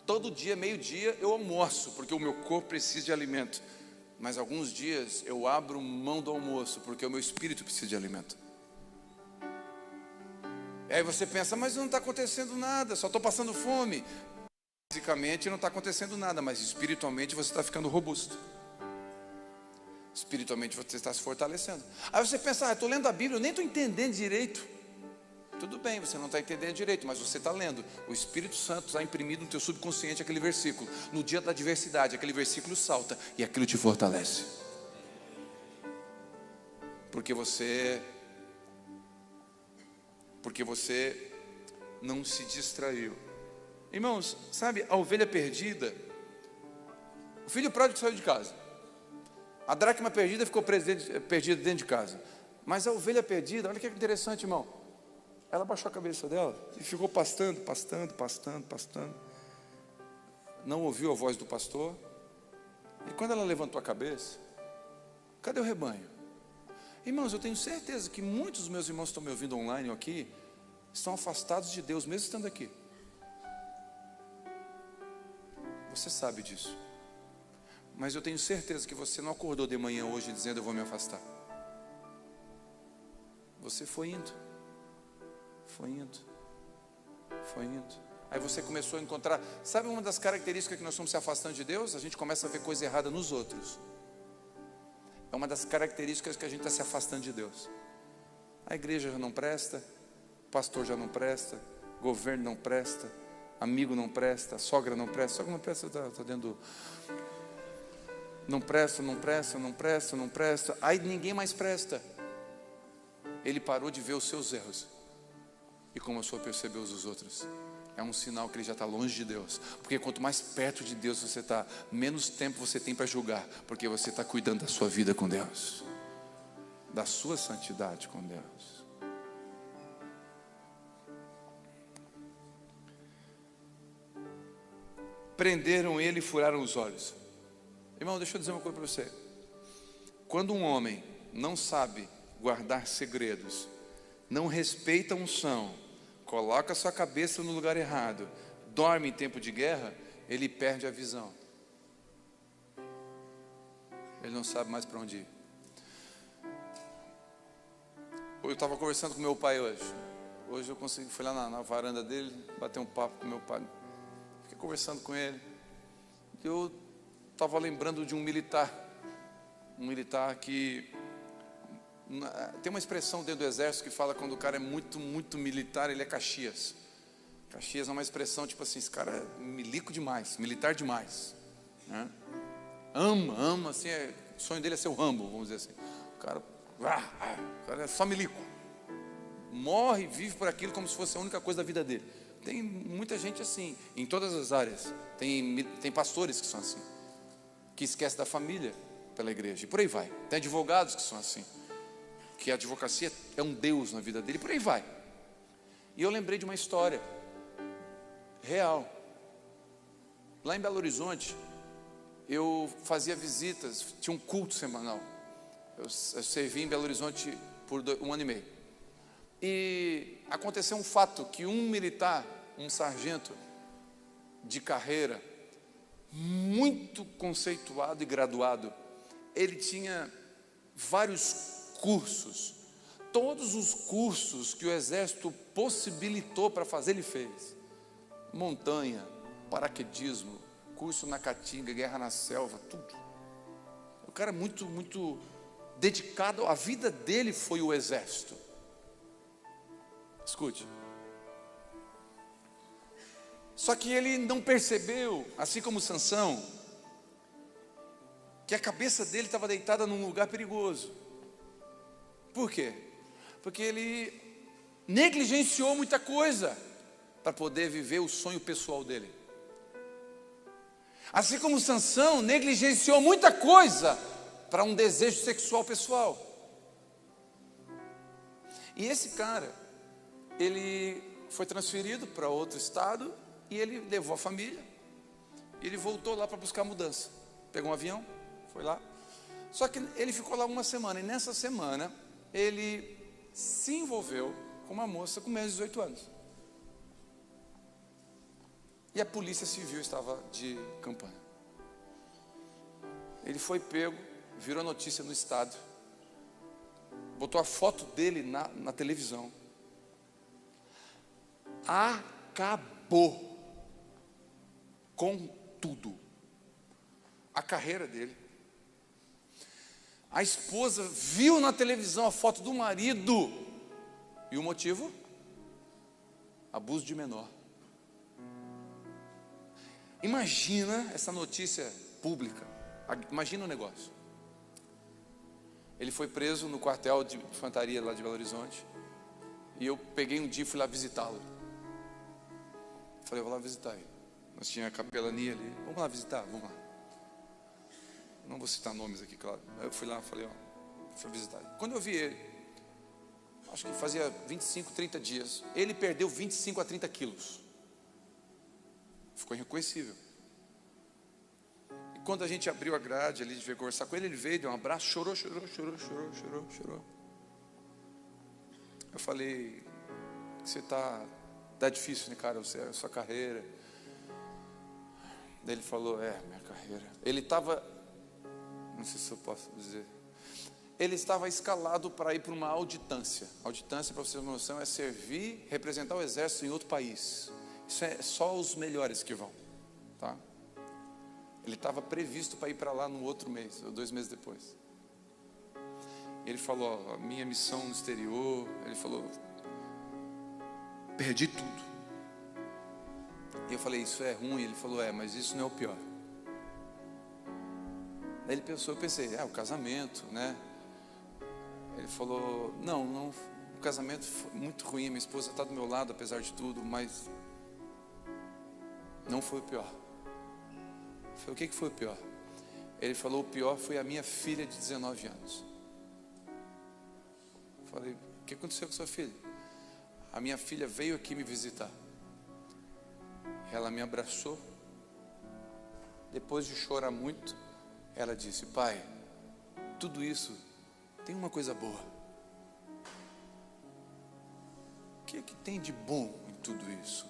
Todo dia, meio-dia, eu almoço, porque o meu corpo precisa de alimento. Mas alguns dias eu abro mão do almoço, porque o meu espírito precisa de alimento. E aí você pensa, mas não está acontecendo nada, só estou passando fome. Fisicamente não está acontecendo nada, mas espiritualmente você está ficando robusto. Espiritualmente você está se fortalecendo. Aí você pensa, estou lendo a Bíblia, eu nem estou entendendo direito. Tudo bem, você não está entendendo direito, mas você está lendo. O Espírito Santo está imprimido no teu subconsciente aquele versículo. No dia da adversidade, aquele versículo salta e aquilo te fortalece. Porque você não se distraiu. Irmãos, sabe, a ovelha perdida, o filho pródigo saiu de casa. A dracma perdida ficou perdida dentro de casa. Mas a ovelha perdida, olha que interessante, irmão. Ela baixou a cabeça dela e ficou pastando. Não ouviu a voz do pastor. E quando ela levantou a cabeça, cadê o rebanho? Irmãos, eu tenho certeza que muitos dos meus irmãos que estão me ouvindo online aqui estão afastados de Deus, mesmo estando aqui. Você sabe disso. Mas eu tenho certeza que você não acordou de manhã hoje dizendo eu vou me afastar. Você foi indo. Aí você começou a encontrar. Sabe uma das características que nós estamos se afastando de Deus? A gente começa a ver coisa errada nos outros. É uma das características que a gente está se afastando de Deus. A igreja já não presta, o pastor já não presta, o governo não presta, amigo não presta, a sogra não presta. Sogra não presta, está dentro do... Não presta. Aí ninguém mais presta. Ele parou de ver os seus erros e começou a perceber os dos outros. É um sinal que ele já está longe de Deus. Porque quanto mais perto de Deus você está, menos tempo você tem para julgar. Porque você está cuidando da sua vida com Deus, da sua santidade com Deus. Prenderam ele e furaram os olhos. Irmão, deixa eu dizer uma coisa para você. Quando um homem não sabe guardar segredos, não respeita a unção, coloca a sua cabeça no lugar errado, dorme em tempo de guerra, ele perde a visão. Ele não sabe mais para onde ir. Eu estava conversando com meu pai hoje. Hoje eu consegui, fui lá na varanda dele, bater um papo com meu pai. Fiquei conversando com ele. Eu estava lembrando de um militar que... Tem uma expressão dentro do exército que fala quando o cara é muito militar, ele é Caxias. Caxias é uma expressão tipo assim, esse cara é milico demais, militar demais, né? Ama, assim, o sonho dele é ser o Rambo, vamos dizer assim. O cara é só milico. Morre e vive por aquilo como se fosse a única coisa da vida dele. Tem muita gente assim, em todas as áreas. Tem pastores que são assim, que esquecem da família pela igreja, e por aí vai. Tem advogados que são assim. que a advocacia é um Deus na vida dele, por aí vai. E eu lembrei de uma história real. Lá em Belo Horizonte, eu fazia visitas, tinha um culto semanal. Eu servi em Belo Horizonte por 1 ano e meio. E aconteceu um fato que um militar, um sargento de carreira, muito conceituado e graduado, ele tinha vários cursos. Todos os cursos que o exército possibilitou para fazer, ele fez. Montanha, paraquedismo, curso na Caatinga, guerra na selva, tudo. O cara muito dedicado, a vida dele foi o exército. Escute. Só que ele não percebeu, assim como Sansão, que a cabeça dele estava deitada num lugar perigoso. Por quê? Porque ele negligenciou muita coisa para poder viver o sonho pessoal dele. Assim como Sansão negligenciou muita coisa para um desejo sexual pessoal. E esse cara, ele foi transferido para outro estado e ele levou a família. E ele voltou lá para buscar mudança. Pegou um avião, foi lá. Só que ele ficou lá uma semana. E nessa semana, ele se envolveu com uma moça com menos de 18 anos. E a polícia civil estava de campanha. Ele foi pego, virou notícia no estado, botou a foto dele na televisão. Acabou com tudo. A carreira dele. A esposa viu na televisão a foto do marido. E o motivo? Abuso de menor. Imagina essa notícia pública. Imagina o negócio. Ele foi preso no quartel de infantaria lá de Belo Horizonte. E eu peguei um dia e fui lá visitá-lo. Falei, vou lá visitar ele. Nós tínhamos a capelania ali. Vamos lá visitar, vamos lá. Não vou citar nomes aqui, claro. Aí eu fui lá, falei, fui visitar ele. Quando eu vi ele, acho que fazia 25, 30 dias, ele perdeu 25 a 30 quilos. Ficou irreconhecível. E quando a gente abriu a grade ali, veio conversar com ele, ele veio, deu um abraço, chorou. Eu falei, você tá difícil, né, cara, a sua carreira. Daí ele falou, minha carreira. Ele estava, não sei se eu posso dizer, ele estava escalado para ir para uma auditância. Auditância, para vocês terem uma noção, é servir, representar o exército em outro país. Isso é só os melhores que vão, tá? Ele estava previsto para ir para lá no outro mês, ou 2 meses depois. Ele falou, a minha missão no exterior, ele falou, perdi tudo. E eu falei, isso é ruim? Ele falou, mas isso não é o pior. Daí ele pensou, eu pensei, o casamento, né? Ele falou, não, o casamento foi muito ruim, minha esposa está do meu lado, apesar de tudo, mas não foi o pior. Eu falei, o que foi o pior? Ele falou, o pior foi a minha filha de 19 anos. Eu falei, o que aconteceu com sua filha? A minha filha veio aqui me visitar. Ela me abraçou. Depois de chorar muito, ela disse, pai, tudo isso tem uma coisa boa. O que é que tem de bom em tudo isso?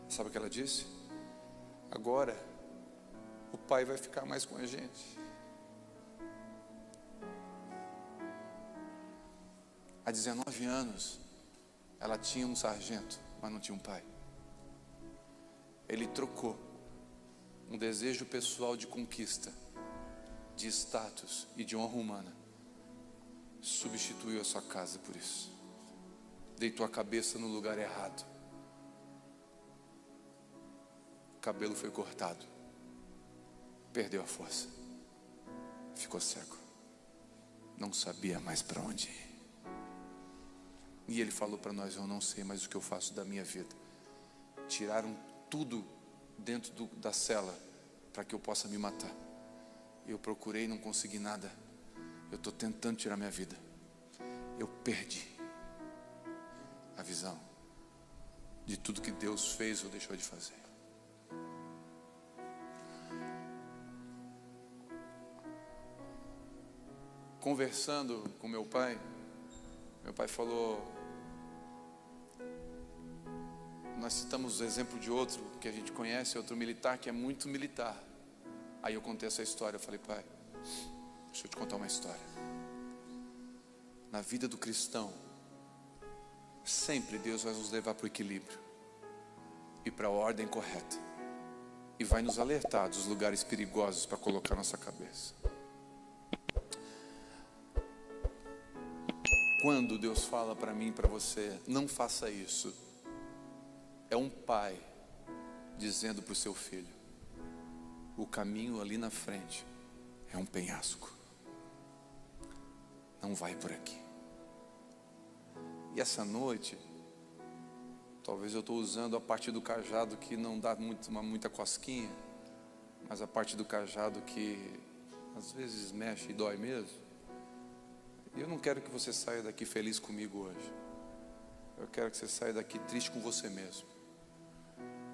Sabe o que ela disse? Agora, o pai vai ficar mais com a gente. Há 19 anos, ela tinha um sargento, mas não tinha um pai. Ele trocou um desejo pessoal de conquista, de status e de honra humana. Substituiu a sua casa por isso. Deitou a cabeça no lugar errado. O cabelo foi cortado. Perdeu a força. Ficou cego. Não sabia mais para onde ir. E ele falou para nós, eu não sei mais o que eu faço da minha vida. Tiraram tudo dentro da cela para que eu possa me matar. Eu procurei, não consegui nada. Eu estou tentando tirar minha vida. eu perdi a visão de tudo que Deus fez ou deixou de fazer. Conversando com meu pai falou, nós citamos o exemplo de outro que a gente conhece, outro militar que é muito militar. Aí eu contei essa história, eu falei, pai, deixa eu te contar uma história. Na vida do cristão, sempre Deus vai nos levar para o equilíbrio e para a ordem correta, e vai nos alertar dos lugares perigosos para colocar nossa cabeça. Quando Deus fala para mim e para você, não faça isso, é um pai dizendo para o seu filho, o caminho ali na frente é um penhasco, não vai por aqui. E essa noite, talvez eu estou usando a parte do cajado que não dá muita cosquinha, mas a parte do cajado que às vezes mexe e dói mesmo. E eu não quero que você saia daqui feliz comigo hoje. Eu quero que você saia daqui triste com você mesmo,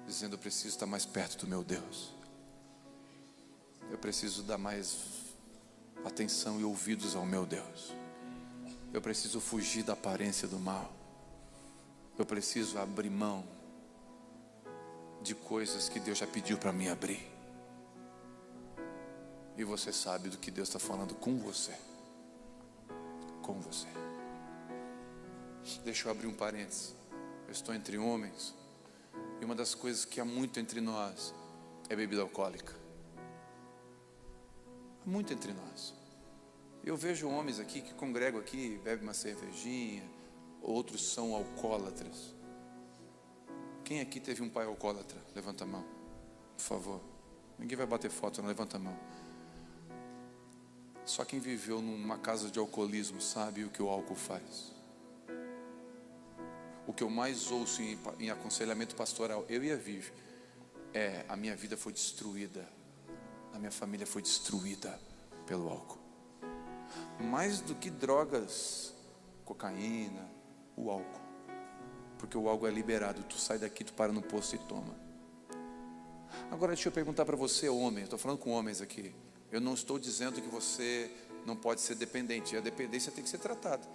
dizendo, eu preciso estar mais perto do meu Deus. Eu preciso dar mais atenção e ouvidos ao meu Deus. Eu preciso fugir da aparência do mal. Eu preciso abrir mão de coisas que Deus já pediu para mim abrir. E você sabe do que Deus está falando com você. Com você. Deixa eu abrir um parênteses. Eu estou entre homens, e uma das coisas que há muito entre nós é bebida alcoólica. Há muito entre nós. Eu vejo homens aqui que congregam aqui, bebem uma cervejinha, outros são alcoólatras. Quem aqui teve um pai alcoólatra? Levanta a mão, por favor. Ninguém vai bater foto, não, levanta a mão. Só quem viveu numa casa de alcoolismo sabe o que o álcool faz. O que eu mais ouço em aconselhamento pastoral, eu e a Vivi, é: a minha vida foi destruída, a minha família foi destruída pelo álcool. Mais do que drogas, cocaína, o álcool. Porque o álcool é liberado, tu sai daqui, tu para no posto e toma. Agora deixa eu perguntar para você, homem, estou falando com homens aqui. Eu não estou dizendo que você não pode ser dependente, a dependência tem que ser tratada.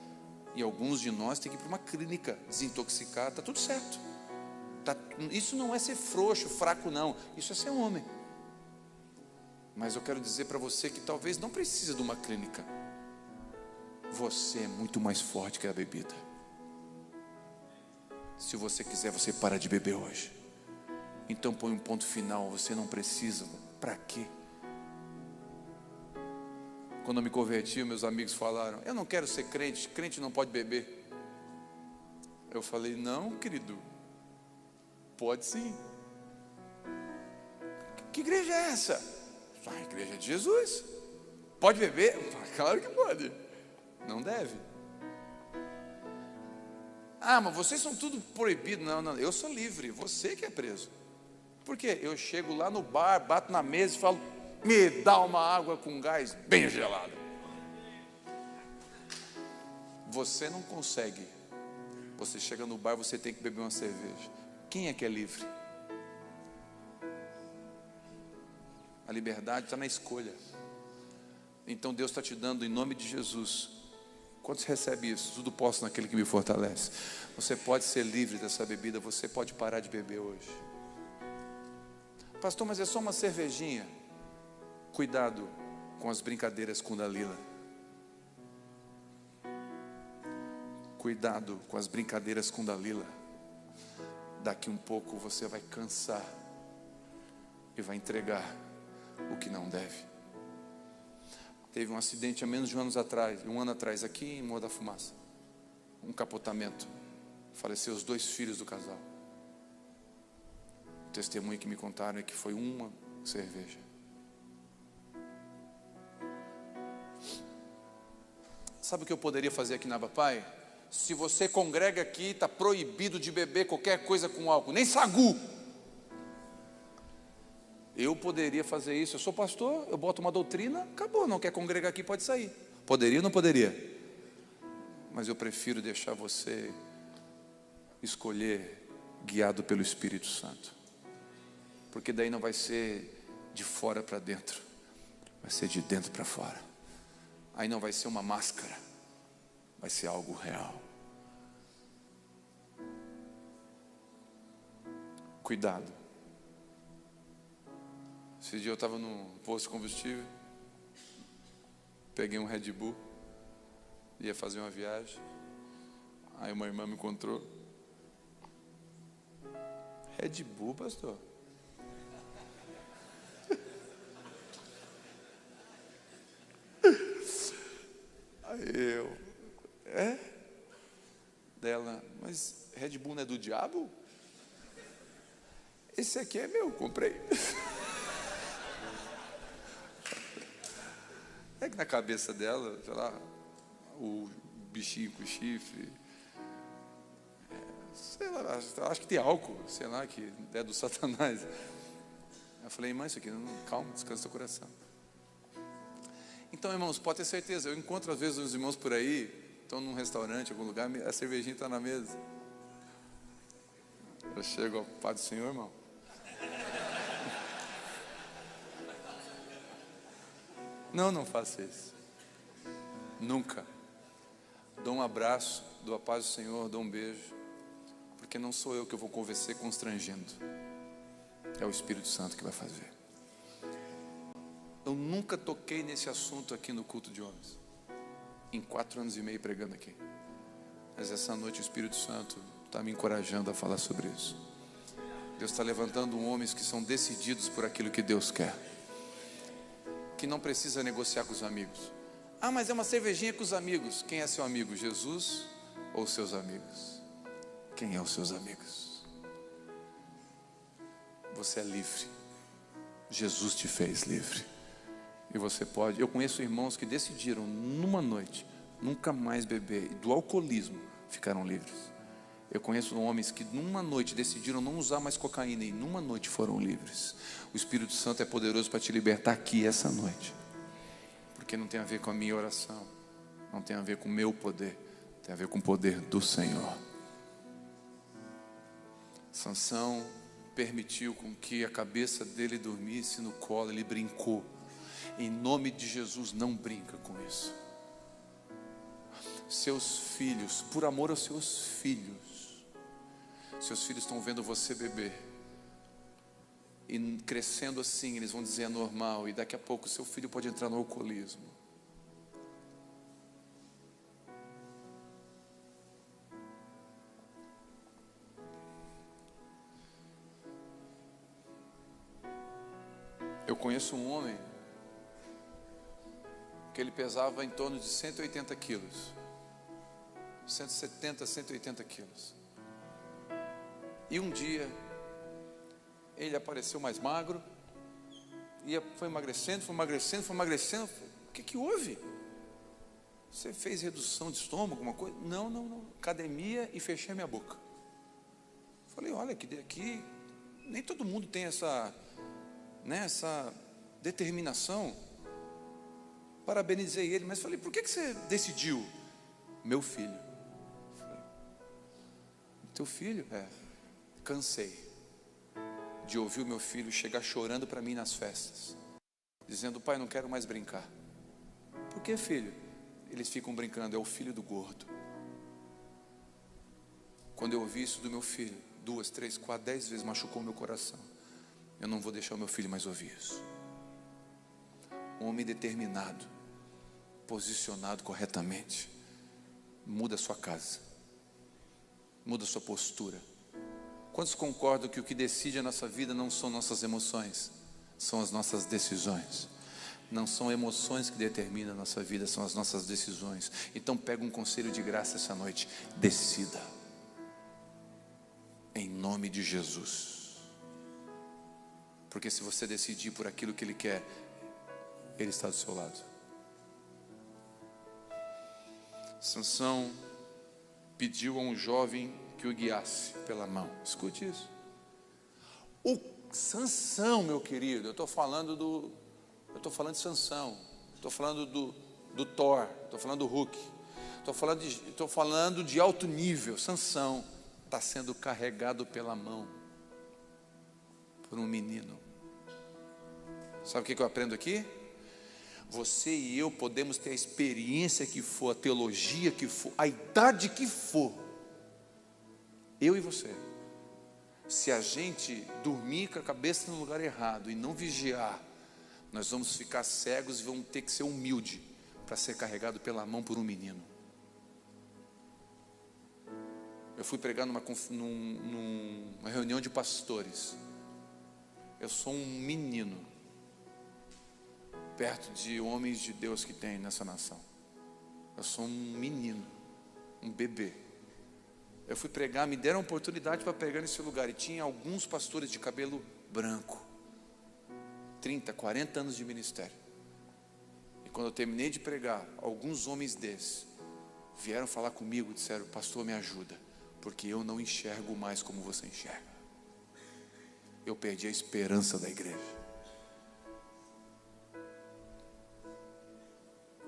E alguns de nós tem que ir para uma clínica, desintoxicar, está tudo certo. Isso não é ser frouxo, fraco não, isso é ser homem. Mas eu quero dizer para você que talvez não precise de uma clínica. Você é muito mais forte que a bebida. Se você quiser, você para de beber hoje. Então põe um ponto final, você não precisa. Para quê? Quando eu me converti, meus amigos falaram, eu não quero ser crente, crente não pode beber. Eu falei, não, querido, pode sim. Que igreja é essa? A igreja de Jesus. Pode beber? Claro que pode. Não deve. Ah, mas vocês são tudo proibido. Não, eu sou livre, você que é preso. Por quê? Eu chego lá no bar, bato na mesa e falo, me dá uma água com gás bem gelada. Você não consegue. Você chega no bar, você tem que beber uma cerveja. Quem é que é livre? A liberdade está na escolha. Então Deus está te dando em nome de Jesus. Quando você recebe isso? Tudo posso naquele que me fortalece. Você pode ser livre dessa bebida. Você pode parar de beber hoje. Pastor, mas é só uma cervejinha. Cuidado com as brincadeiras com Dalila. Cuidado com as brincadeiras com Dalila. Daqui um pouco você vai cansar e vai entregar o que não deve. Teve um acidente há menos de um ano atrás, aqui em Morro da Fumaça. Um capotamento. Faleceu os 2 filhos do casal. O testemunho que me contaram é que foi uma cerveja. Sabe o que eu poderia fazer aqui na Abapai? Se você congrega aqui, está proibido de beber qualquer coisa com álcool, nem sagu. Eu poderia fazer isso. Eu sou pastor, eu boto uma doutrina, acabou. Não quer congregar aqui, pode sair. Poderia ou não poderia? mas eu prefiro deixar você escolher guiado pelo Espírito Santo, porque daí não vai ser de fora para dentro, vai ser de dentro para fora. Aí não vai ser uma máscara, vai ser algo real. Cuidado. Esse dia eu estava no posto de combustível, peguei um Red Bull, ia fazer uma viagem, aí uma irmã me encontrou. Red Bull, pastor? Aí eu, dela, mas Red Bull não é do diabo? Esse aqui é meu, comprei. É que na cabeça dela, sei lá, o bichinho com chifre, sei lá, acho que tem álcool, sei lá, que é do Satanás. Eu falei, irmã, isso aqui, calma, descansa seu coração. Então, irmãos, pode ter certeza, eu encontro às vezes os irmãos por aí, estão num restaurante, em algum lugar, a cervejinha está na mesa. Eu chego ao Pai do Senhor, irmão. Não faça isso. Nunca. Dou um abraço, dou a paz do Senhor, dou um beijo, porque não sou eu que eu vou convencer constrangendo. É o Espírito Santo que vai fazer. Eu nunca toquei nesse assunto aqui no culto de homens, em 4 anos e meio pregando aqui. Mas essa noite o Espírito Santo está me encorajando a falar sobre isso. Deus está levantando homens que são decididos por aquilo que Deus quer, que não precisa negociar com os amigos. Ah, mas é uma cervejinha com os amigos. Quem é seu amigo, Jesus ou seus amigos? Quem é os seus amigos? Você é livre. Jesus te fez livre. E você pode. Eu conheço irmãos que decidiram numa noite nunca mais beber, do alcoolismo ficaram livres. Eu conheço homens que numa noite decidiram não usar mais cocaína e numa noite foram livres. O Espírito Santo é poderoso para te libertar aqui essa noite, porque não tem a ver com a minha oração, não tem a ver com o meu poder, tem a ver com o poder do Senhor. Sansão permitiu com que a cabeça dele dormisse no colo, ele brincou. Em nome de Jesus, não brinca com isso. Seus filhos, por amor aos seus filhos estão vendo você beber, e crescendo assim, eles vão dizer é normal, e daqui a pouco seu filho pode entrar no alcoolismo. Eu conheço um homem que ele pesava em torno de 180 quilos, 170, 180 quilos. E um dia ele apareceu mais magro, e foi emagrecendo. O que houve? Você fez redução de estômago, alguma coisa? Não. Academia e fechei minha boca. Falei, olha, que aqui nem todo mundo tem essa determinação. Parabenizei ele, mas falei, por que você decidiu? Meu filho. Falei, teu filho? Cansei de ouvir o meu filho chegar chorando para mim nas festas, dizendo, pai, não quero mais brincar. Por que, filho? Eles ficam brincando, é o filho do gordo. Quando eu ouvi isso do meu filho, 2, 3, 4, 10 vezes machucou meu coração. Eu não vou deixar o meu filho mais ouvir isso. Um homem determinado, posicionado corretamente, muda a sua casa, muda a sua postura. Quantos concordam que o que decide a nossa vida não são nossas emoções, são as nossas decisões? Não são emoções que determinam a nossa vida, são as nossas decisões. Então pega um conselho de graça essa noite, decida, em nome de Jesus, porque se você decidir por aquilo que Ele quer, Ele está do seu lado. Sansão pediu a um jovem que o guiasse pela mão. Escute isso. O Sansão, meu querido, eu estou falando de Sansão, estou falando do Thor, estou falando do Hulk, Estou falando de alto nível. Sansão está sendo carregado pela mão por um menino. Sabe o que eu aprendo aqui? Você e eu podemos ter a experiência que for, a teologia que for, a idade que for. Eu e você. Se a gente dormir com a cabeça no lugar errado e não vigiar, nós vamos ficar cegos e vamos ter que ser humilde para ser carregado pela mão por um menino. Eu fui pregar numa reunião de pastores. Eu sou um menino perto de homens de Deus que tem nessa nação. Eu sou um menino, um bebê. Eu fui pregar, me deram a oportunidade para pregar nesse lugar, e tinha alguns pastores de cabelo branco, 30, 40 anos de ministério. E quando eu terminei de pregar, alguns homens desses vieram falar comigo e disseram: pastor, me ajuda, porque eu não enxergo mais como você enxerga. Eu perdi a esperança da igreja.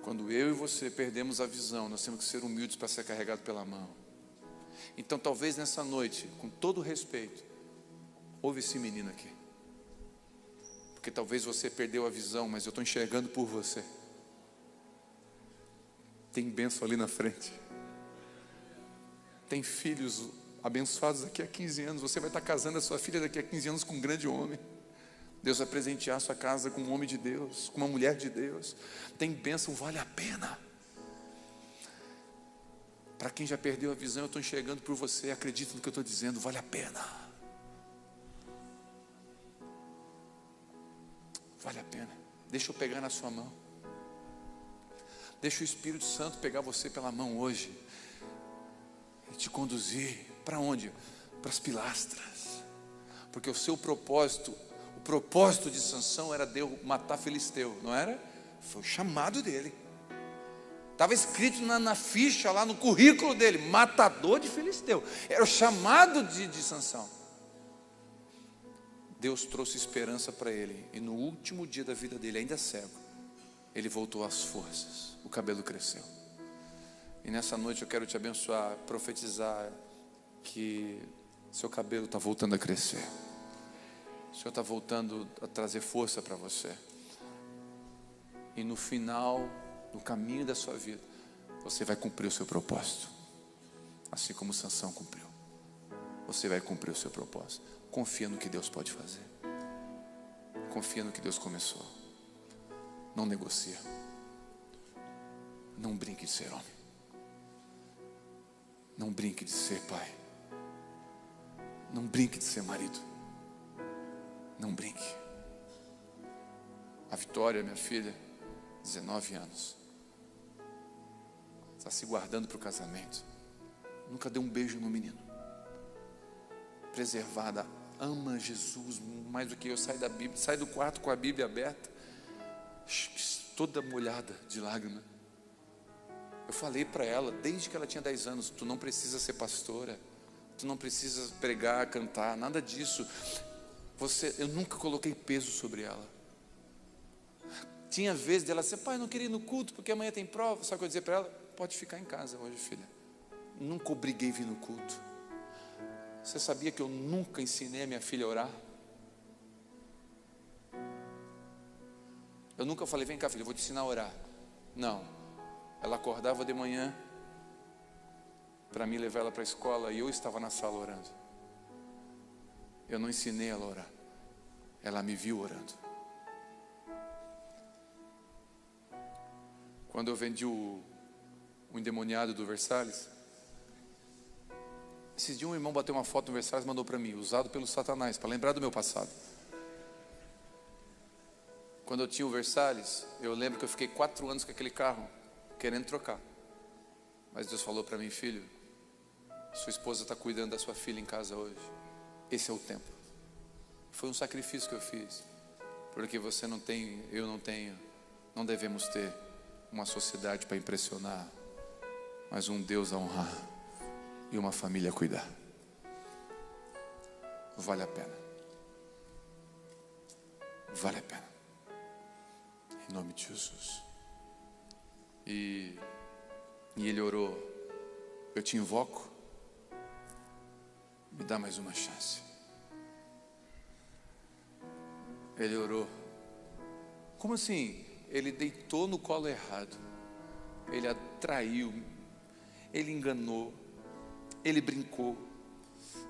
Quando eu e você perdemos a visão, nós temos que ser humildes para ser carregado pela mão. Então talvez nessa noite, com todo respeito, ouve esse menino aqui. Porque talvez você perdeu a visão, mas eu estou enxergando por você. Tem bênção ali na frente. Tem filhos abençoados daqui a 15 anos. Você vai estar casando a sua filha daqui a 15 anos com um grande homem. Deus vai presentear a sua casa com um homem de Deus, com uma mulher de Deus. Tem bênção, vale a pena. Para quem já perdeu a visão, eu estou enxergando por você. Acredita no que eu estou dizendo, vale a pena. Vale a pena. Deixa eu pegar na sua mão. Deixa o Espírito Santo pegar você pela mão hoje e te conduzir. Para onde? Para as pilastras. Porque o seu propósito, o propósito de Sansão era Deus matar filisteu, não era? Foi o chamado dele. Estava escrito na ficha lá, no currículo dele: matador de filisteu. Era o chamado de Sansão. Deus trouxe esperança para ele. E no último dia da vida dele, ainda cego, ele voltou às forças. O cabelo cresceu. E nessa noite eu quero te abençoar, profetizar que seu cabelo está voltando a crescer. O Senhor está voltando a trazer força para você. E no final, no caminho da sua vida, você vai cumprir o seu propósito. Assim como Sansão cumpriu. Você vai cumprir o seu propósito. Confia no que Deus pode fazer. Confia no que Deus começou. Não negocia. Não brinque de ser homem. Não brinque de ser pai. Não brinque de ser marido. Não brinque. A Vitória, minha filha, 19 anos, está se guardando para o casamento. Nunca deu um beijo no menino. Preservada, ama Jesus mais do que eu. Sai da Bíblia, sai do quarto com a Bíblia aberta, toda molhada de lágrima. Eu falei para ela, desde que ela tinha 10 anos: tu não precisa ser pastora, tu não precisa pregar, cantar, nada disso. Eu nunca coloquei peso sobre ela. Tinha vezes dela dizer: pai, não queria ir no culto porque amanhã tem prova. Só que eu dizia para ela: pode ficar em casa hoje, filha. Nunca obriguei a vir no culto. Você sabia que eu nunca ensinei a minha filha a orar? Eu nunca falei: vem cá, filha, eu vou te ensinar a orar. Não. Ela acordava de manhã para mim levar ela para a escola e eu estava na sala orando. Eu não ensinei ela a orar. Ela me viu orando. Quando eu vendi o endemoniado do Versalhes, esses dias um irmão bateu uma foto no Versalhes e mandou para mim: usado pelo Satanás, para lembrar do meu passado. Quando eu tinha o Versalhes, eu lembro que eu fiquei 4 anos com aquele carro, querendo trocar. Mas Deus falou para mim: filho, sua esposa está cuidando da sua filha em casa hoje. Esse é o tempo. Foi um sacrifício que eu fiz. Porque você não tem, eu não tenho, não devemos ter uma sociedade para impressionar, mas um Deus a honrar e uma família a cuidar. Vale a pena. Vale a pena. Em nome de Jesus. E E ele orou: eu te invoco, me dá mais uma chance. Ele orou. Como assim? Ele deitou no colo errado, ele atraiu, ele enganou, ele brincou,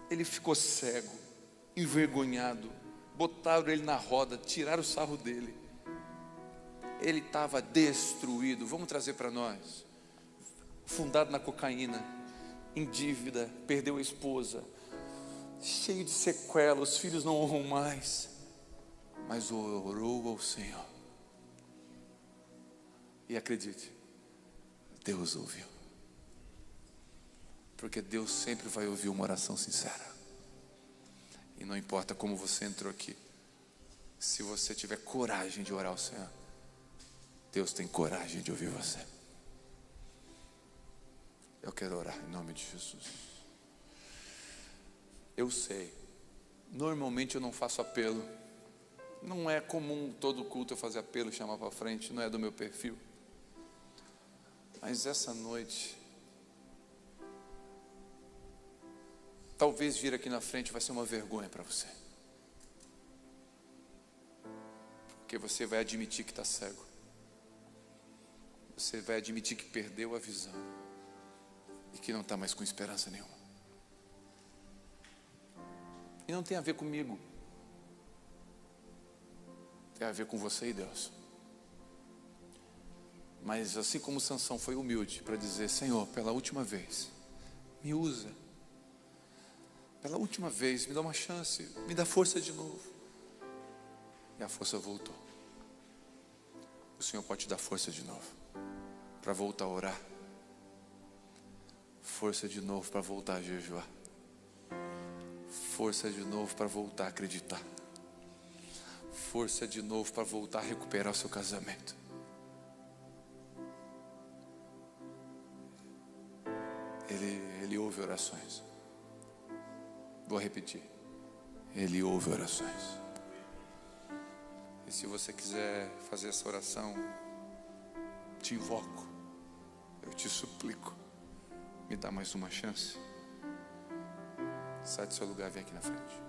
ele ficou cego, envergonhado, botaram ele na roda, tiraram o sarro dele. Ele estava destruído. Vamos trazer para nós. Fundado na cocaína, em dívida, perdeu a esposa, cheio de sequelas, os filhos não honram mais, mas orou ao Senhor. E acredite, Deus ouviu. Porque Deus sempre vai ouvir uma oração sincera. E não importa como você entrou aqui, se você tiver coragem de orar ao Senhor, Deus tem coragem de ouvir você. Eu quero orar em nome de Jesus. Eu sei, normalmente eu não faço apelo. Não é comum todo culto eu fazer apelo, chamar para frente, não é do meu perfil. Mas essa noite, talvez vir aqui na frente vai ser uma vergonha para você. Porque você vai admitir que está cego. Você vai admitir que perdeu a visão. E que não está mais com esperança nenhuma. E não tem a ver comigo. Tem a ver com você e Deus. Mas assim como Sansão foi humilde para dizer: Senhor, pela última vez, me usa. Pela última vez, me dá uma chance, me dá força de novo. E a força voltou. O Senhor pode te dar força de novo, para voltar a orar. Força de novo para voltar a jejuar. Força de novo para voltar a acreditar. Força de novo para voltar a recuperar o seu casamento. Ele ouve orações. Vou repetir. Ele ouve orações. E se você quiser fazer essa oração, te invoco, eu te suplico, me dá mais uma chance. Sai do seu lugar e vem aqui na frente.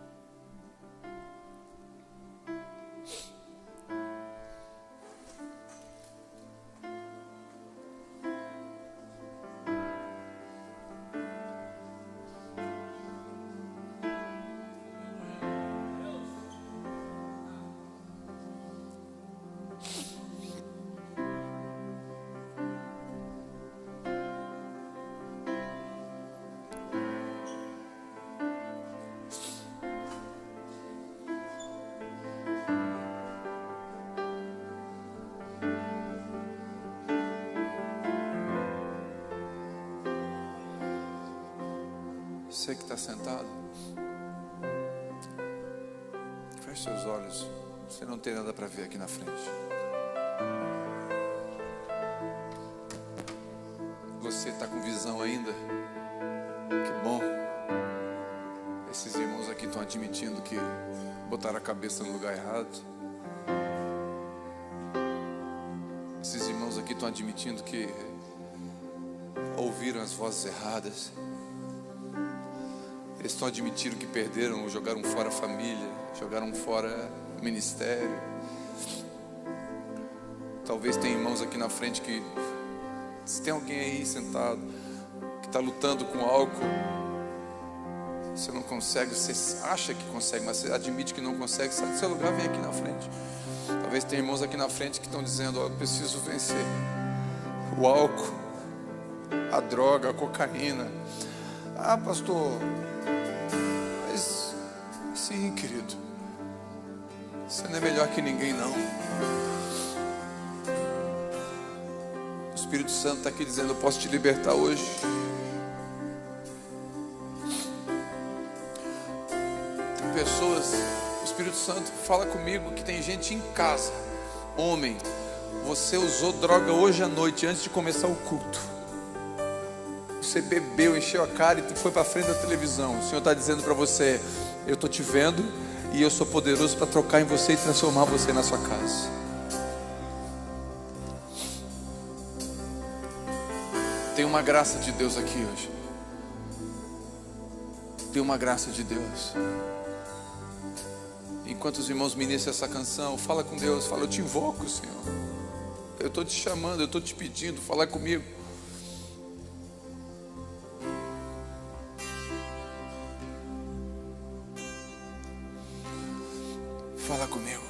Você que está sentado, feche seus olhos. Você não tem nada para ver aqui na frente. Você está com visão ainda? Que bom. Esses irmãos aqui estão admitindo que botaram a cabeça no lugar errado. Esses irmãos aqui estão admitindo que ouviram as vozes erradas. Eles estão admitindo que perderam, jogaram fora a família, jogaram fora o ministério. Talvez tenha irmãos aqui na frente que, se tem alguém aí sentado que está lutando com álcool, você não consegue, você acha que consegue, mas você admite que não consegue, sai do seu lugar, vem aqui na frente. Talvez tenha irmãos aqui na frente que estão dizendo: eu preciso vencer o álcool, a droga, a cocaína. Ah, pastor, mas sim, querido, você não é melhor que ninguém, não. O Espírito Santo está aqui dizendo: eu posso te libertar hoje. Tem pessoas, o Espírito Santo fala comigo que tem gente em casa. Homem, você usou droga hoje à noite antes de começar o culto. Você bebeu, encheu a cara e foi para frente da televisão. O Senhor está dizendo para você: eu estou te vendo e eu sou poderoso para trocar em você e transformar você na sua casa. Tem uma graça de Deus aqui hoje. Tem uma graça de Deus. Enquanto os irmãos ministram essa canção, fala com Deus, fala: eu te invoco, Senhor. Eu estou te chamando, eu estou te pedindo, fala comigo. Fala comigo.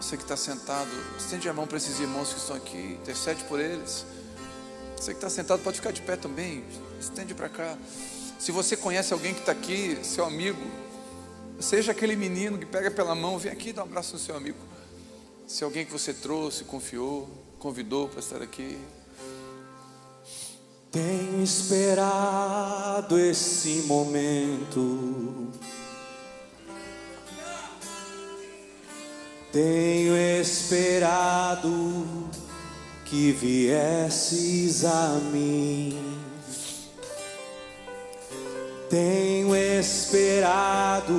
Você que está sentado, estende a mão para esses irmãos que estão aqui, intercede por eles. Você que está sentado pode ficar de pé também, estende para cá. Se você conhece alguém que está aqui, seu amigo, seja aquele menino que pega pela mão, vem aqui e dá um abraço no seu amigo. Se alguém que você trouxe, confiou, convidou para estar aqui. Tenho esperado esse momento. Tenho esperado que viesses a mim. Tenho esperado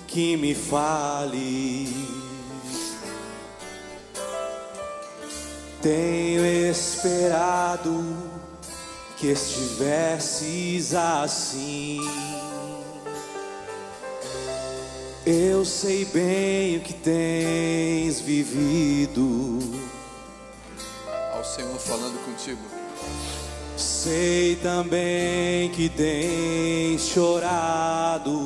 que me fale. Tenho esperado que estivesses assim. Eu sei bem o que tens vivido. Ao Senhor falando contigo. Sei também que tens chorado.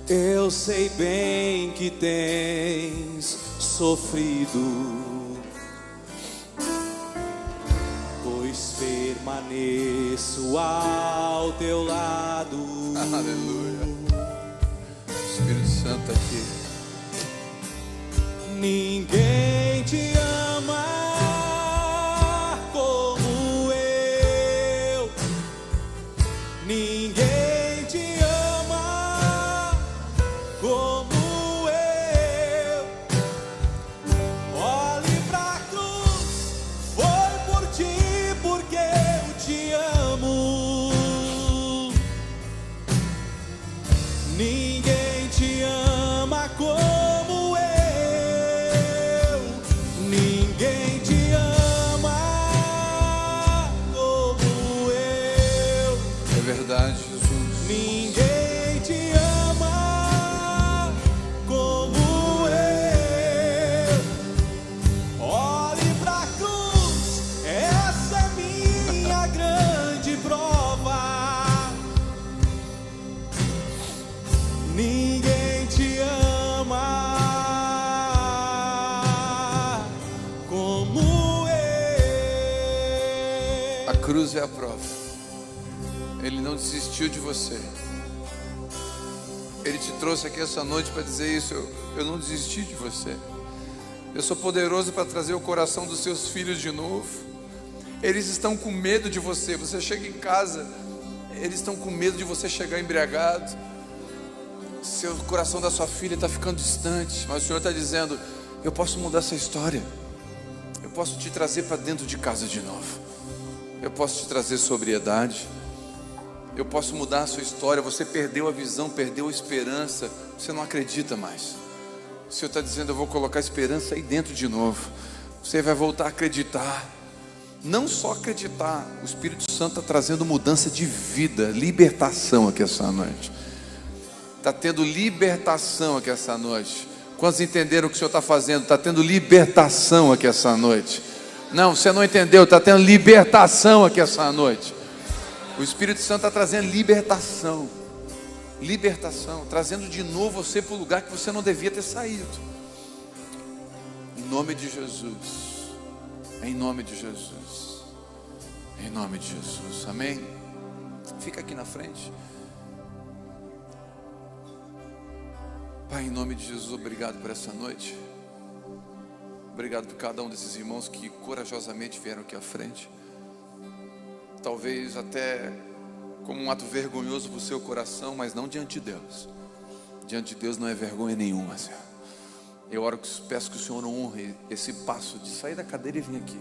Eu sei bem que tens sofrido, pois permaneço ao teu lado. Aleluia. Espírito Santo aqui. Ninguém te ama como eu. Ninguém te ama como eu. Olhe pra cruz, foi por ti, porque eu te amo. Ninguém te ama como eu. Ninguém te ama como eu. É verdade, Jesus. Ninguém te ama como eu. Olhe pra cruz, essa é minha grande prova. Ninguém te ama como eu. A cruz é a prova. Ele não desistiu de você. Ele te trouxe aqui essa noite para dizer isso. Eu não desisti de você. Eu sou poderoso para trazer o coração dos seus filhos de novo. Eles estão com medo de você. Você chega em casa, eles estão com medo de você chegar embriagado. Seu coração da sua filha está ficando distante, mas o Senhor está dizendo: eu posso mudar essa história. Eu posso te trazer para dentro de casa de novo. Eu posso te trazer sobriedade. Eu posso mudar a sua história. Você perdeu a visão, perdeu a esperança. Você não acredita mais. O Senhor está dizendo: eu vou colocar esperança aí dentro de novo. Você vai voltar a acreditar. Não só acreditar. O Espírito Santo está trazendo mudança de vida, libertação aqui essa noite. Está tendo libertação aqui essa noite. Quantos entenderam o que o Senhor está fazendo? Está tendo libertação aqui essa noite. Não, você não entendeu. Está tendo libertação aqui essa noite. O Espírito Santo está trazendo libertação. Libertação. Trazendo de novo você para o lugar que você não devia ter saído. Em nome de Jesus. Em nome de Jesus. Em nome de Jesus. Amém? Fica aqui na frente. Pai, em nome de Jesus, obrigado por essa noite. Obrigado por cada um desses irmãos que corajosamente vieram aqui à frente. Talvez até como um ato vergonhoso para o seu coração, mas não diante de Deus. Diante de Deus não é vergonha nenhuma, Senhor. Eu oro, peço que o Senhor honre esse passo de sair da cadeira e vir aqui.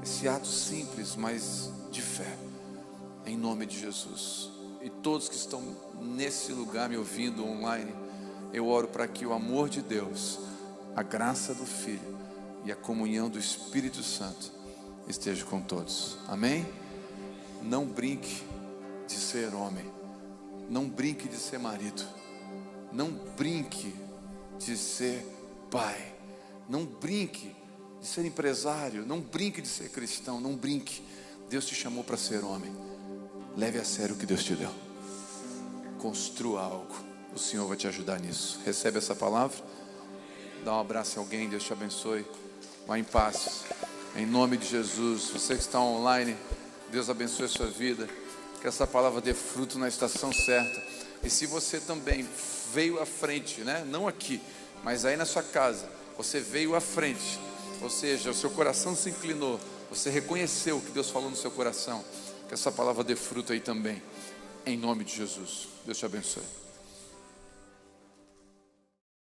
Esse ato simples, mas de fé. Em nome de Jesus. E todos que estão nesse lugar me ouvindo online, eu oro para que o amor de Deus, a graça do Filho e a comunhão do Espírito Santo esteja com todos. Amém? Não brinque de ser homem. Não brinque de ser marido. Não brinque de ser pai. Não brinque de ser empresário. Não brinque de ser cristão. Não brinque. Deus te chamou para ser homem. Leve a sério o que Deus te deu. Construa algo. O Senhor vai te ajudar nisso. Recebe essa palavra. Dá um abraço a alguém. Deus te abençoe. Vá em paz. Em nome de Jesus. Você que está online, Deus abençoe a sua vida. Que essa palavra dê fruto na estação certa. E se você também veio à frente, né? Não aqui, mas aí na sua casa, você veio à frente, ou seja, o seu coração se inclinou, você reconheceu o que Deus falou no seu coração, que essa palavra dê fruto aí também, em nome de Jesus. Deus te abençoe.